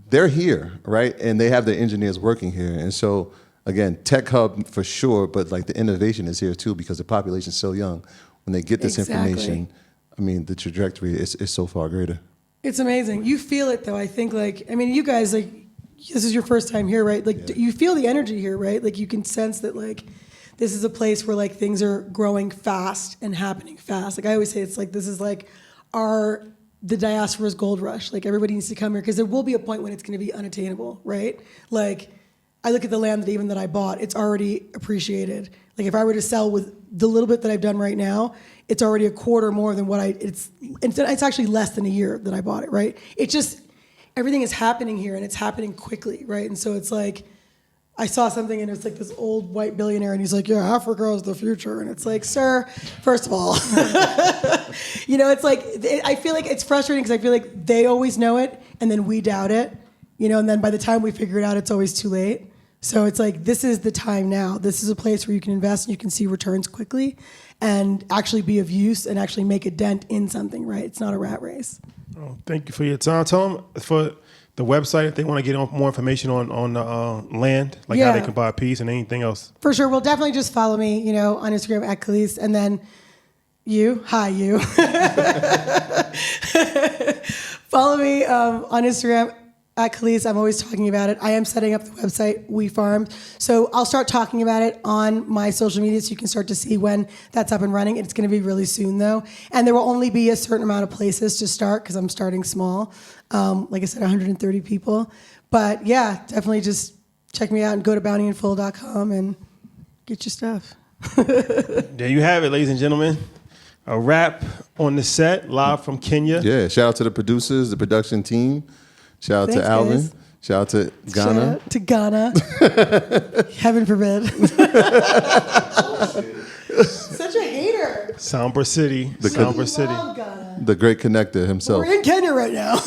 They're here, right? And they have their engineers working here. And so, again, tech hub for sure, but like the innovation is here too because the population is so young. When they get this information, I mean, the trajectory is so far greater. It's amazing. You feel it though. I think you guys, like, this is your first time here, right? Like, you feel the energy here, right? Like, you can sense that, like, this is a place where, like, things are growing fast and happening fast. Like, I always say, it's like, this is like the diaspora's gold rush. Like, everybody needs to come here because there will be a point when it's going to be unattainable, right? Like, I look at the land that I bought, it's already appreciated. Like, if I were to sell with the little bit that I've done right now, it's already a quarter more than it's actually less than a year that I bought it, right? It's just, everything is happening here and it's happening quickly, right? And so it's like, I saw something and it's like this old white billionaire and he's like, yeah, Africa is the future. And it's like, sir, first of all, it's like, I feel like it's frustrating because I feel like they always know it and then we doubt it, and then by the time we figure it out, it's always too late. So it's like, this is the time now. This is a place where you can invest and you can see returns quickly and actually be of use and actually make a dent in something, right? It's not a rat race. Oh, thank you for your time. Tell them for the website if they want to get more information on the land, like how they can buy a piece and anything else. For sure. Well, definitely just follow me, on Instagram at Kelis, and then you. Follow me on Instagram at Kelis. I'm always talking about it. I am setting up the website, We Farm. So I'll start talking about it on my social media so you can start to see when that's up and running. It's going to be really soon, though. And there will only be a certain amount of places to start because I'm starting small. Like I said, 130 people. But yeah, definitely just check me out and go to bountyandfull.com and get your stuff. There you have it, ladies and gentlemen. A wrap on the set, live from Kenya. Yeah, shout out to the producers, the production team. Shout out to Alvin. Guys. Shout out to Ghana. Shout out to Ghana. Heaven forbid. Such a hater. Somber City. Somber City. Love Ghana. The great connector himself. We're in Kenya right now.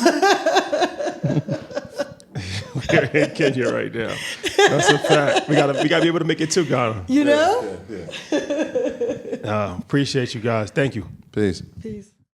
We're in Kenya right now. That's a fact. We gotta be able to make it to Ghana. You know? Appreciate you guys. Thank you. Peace. Peace.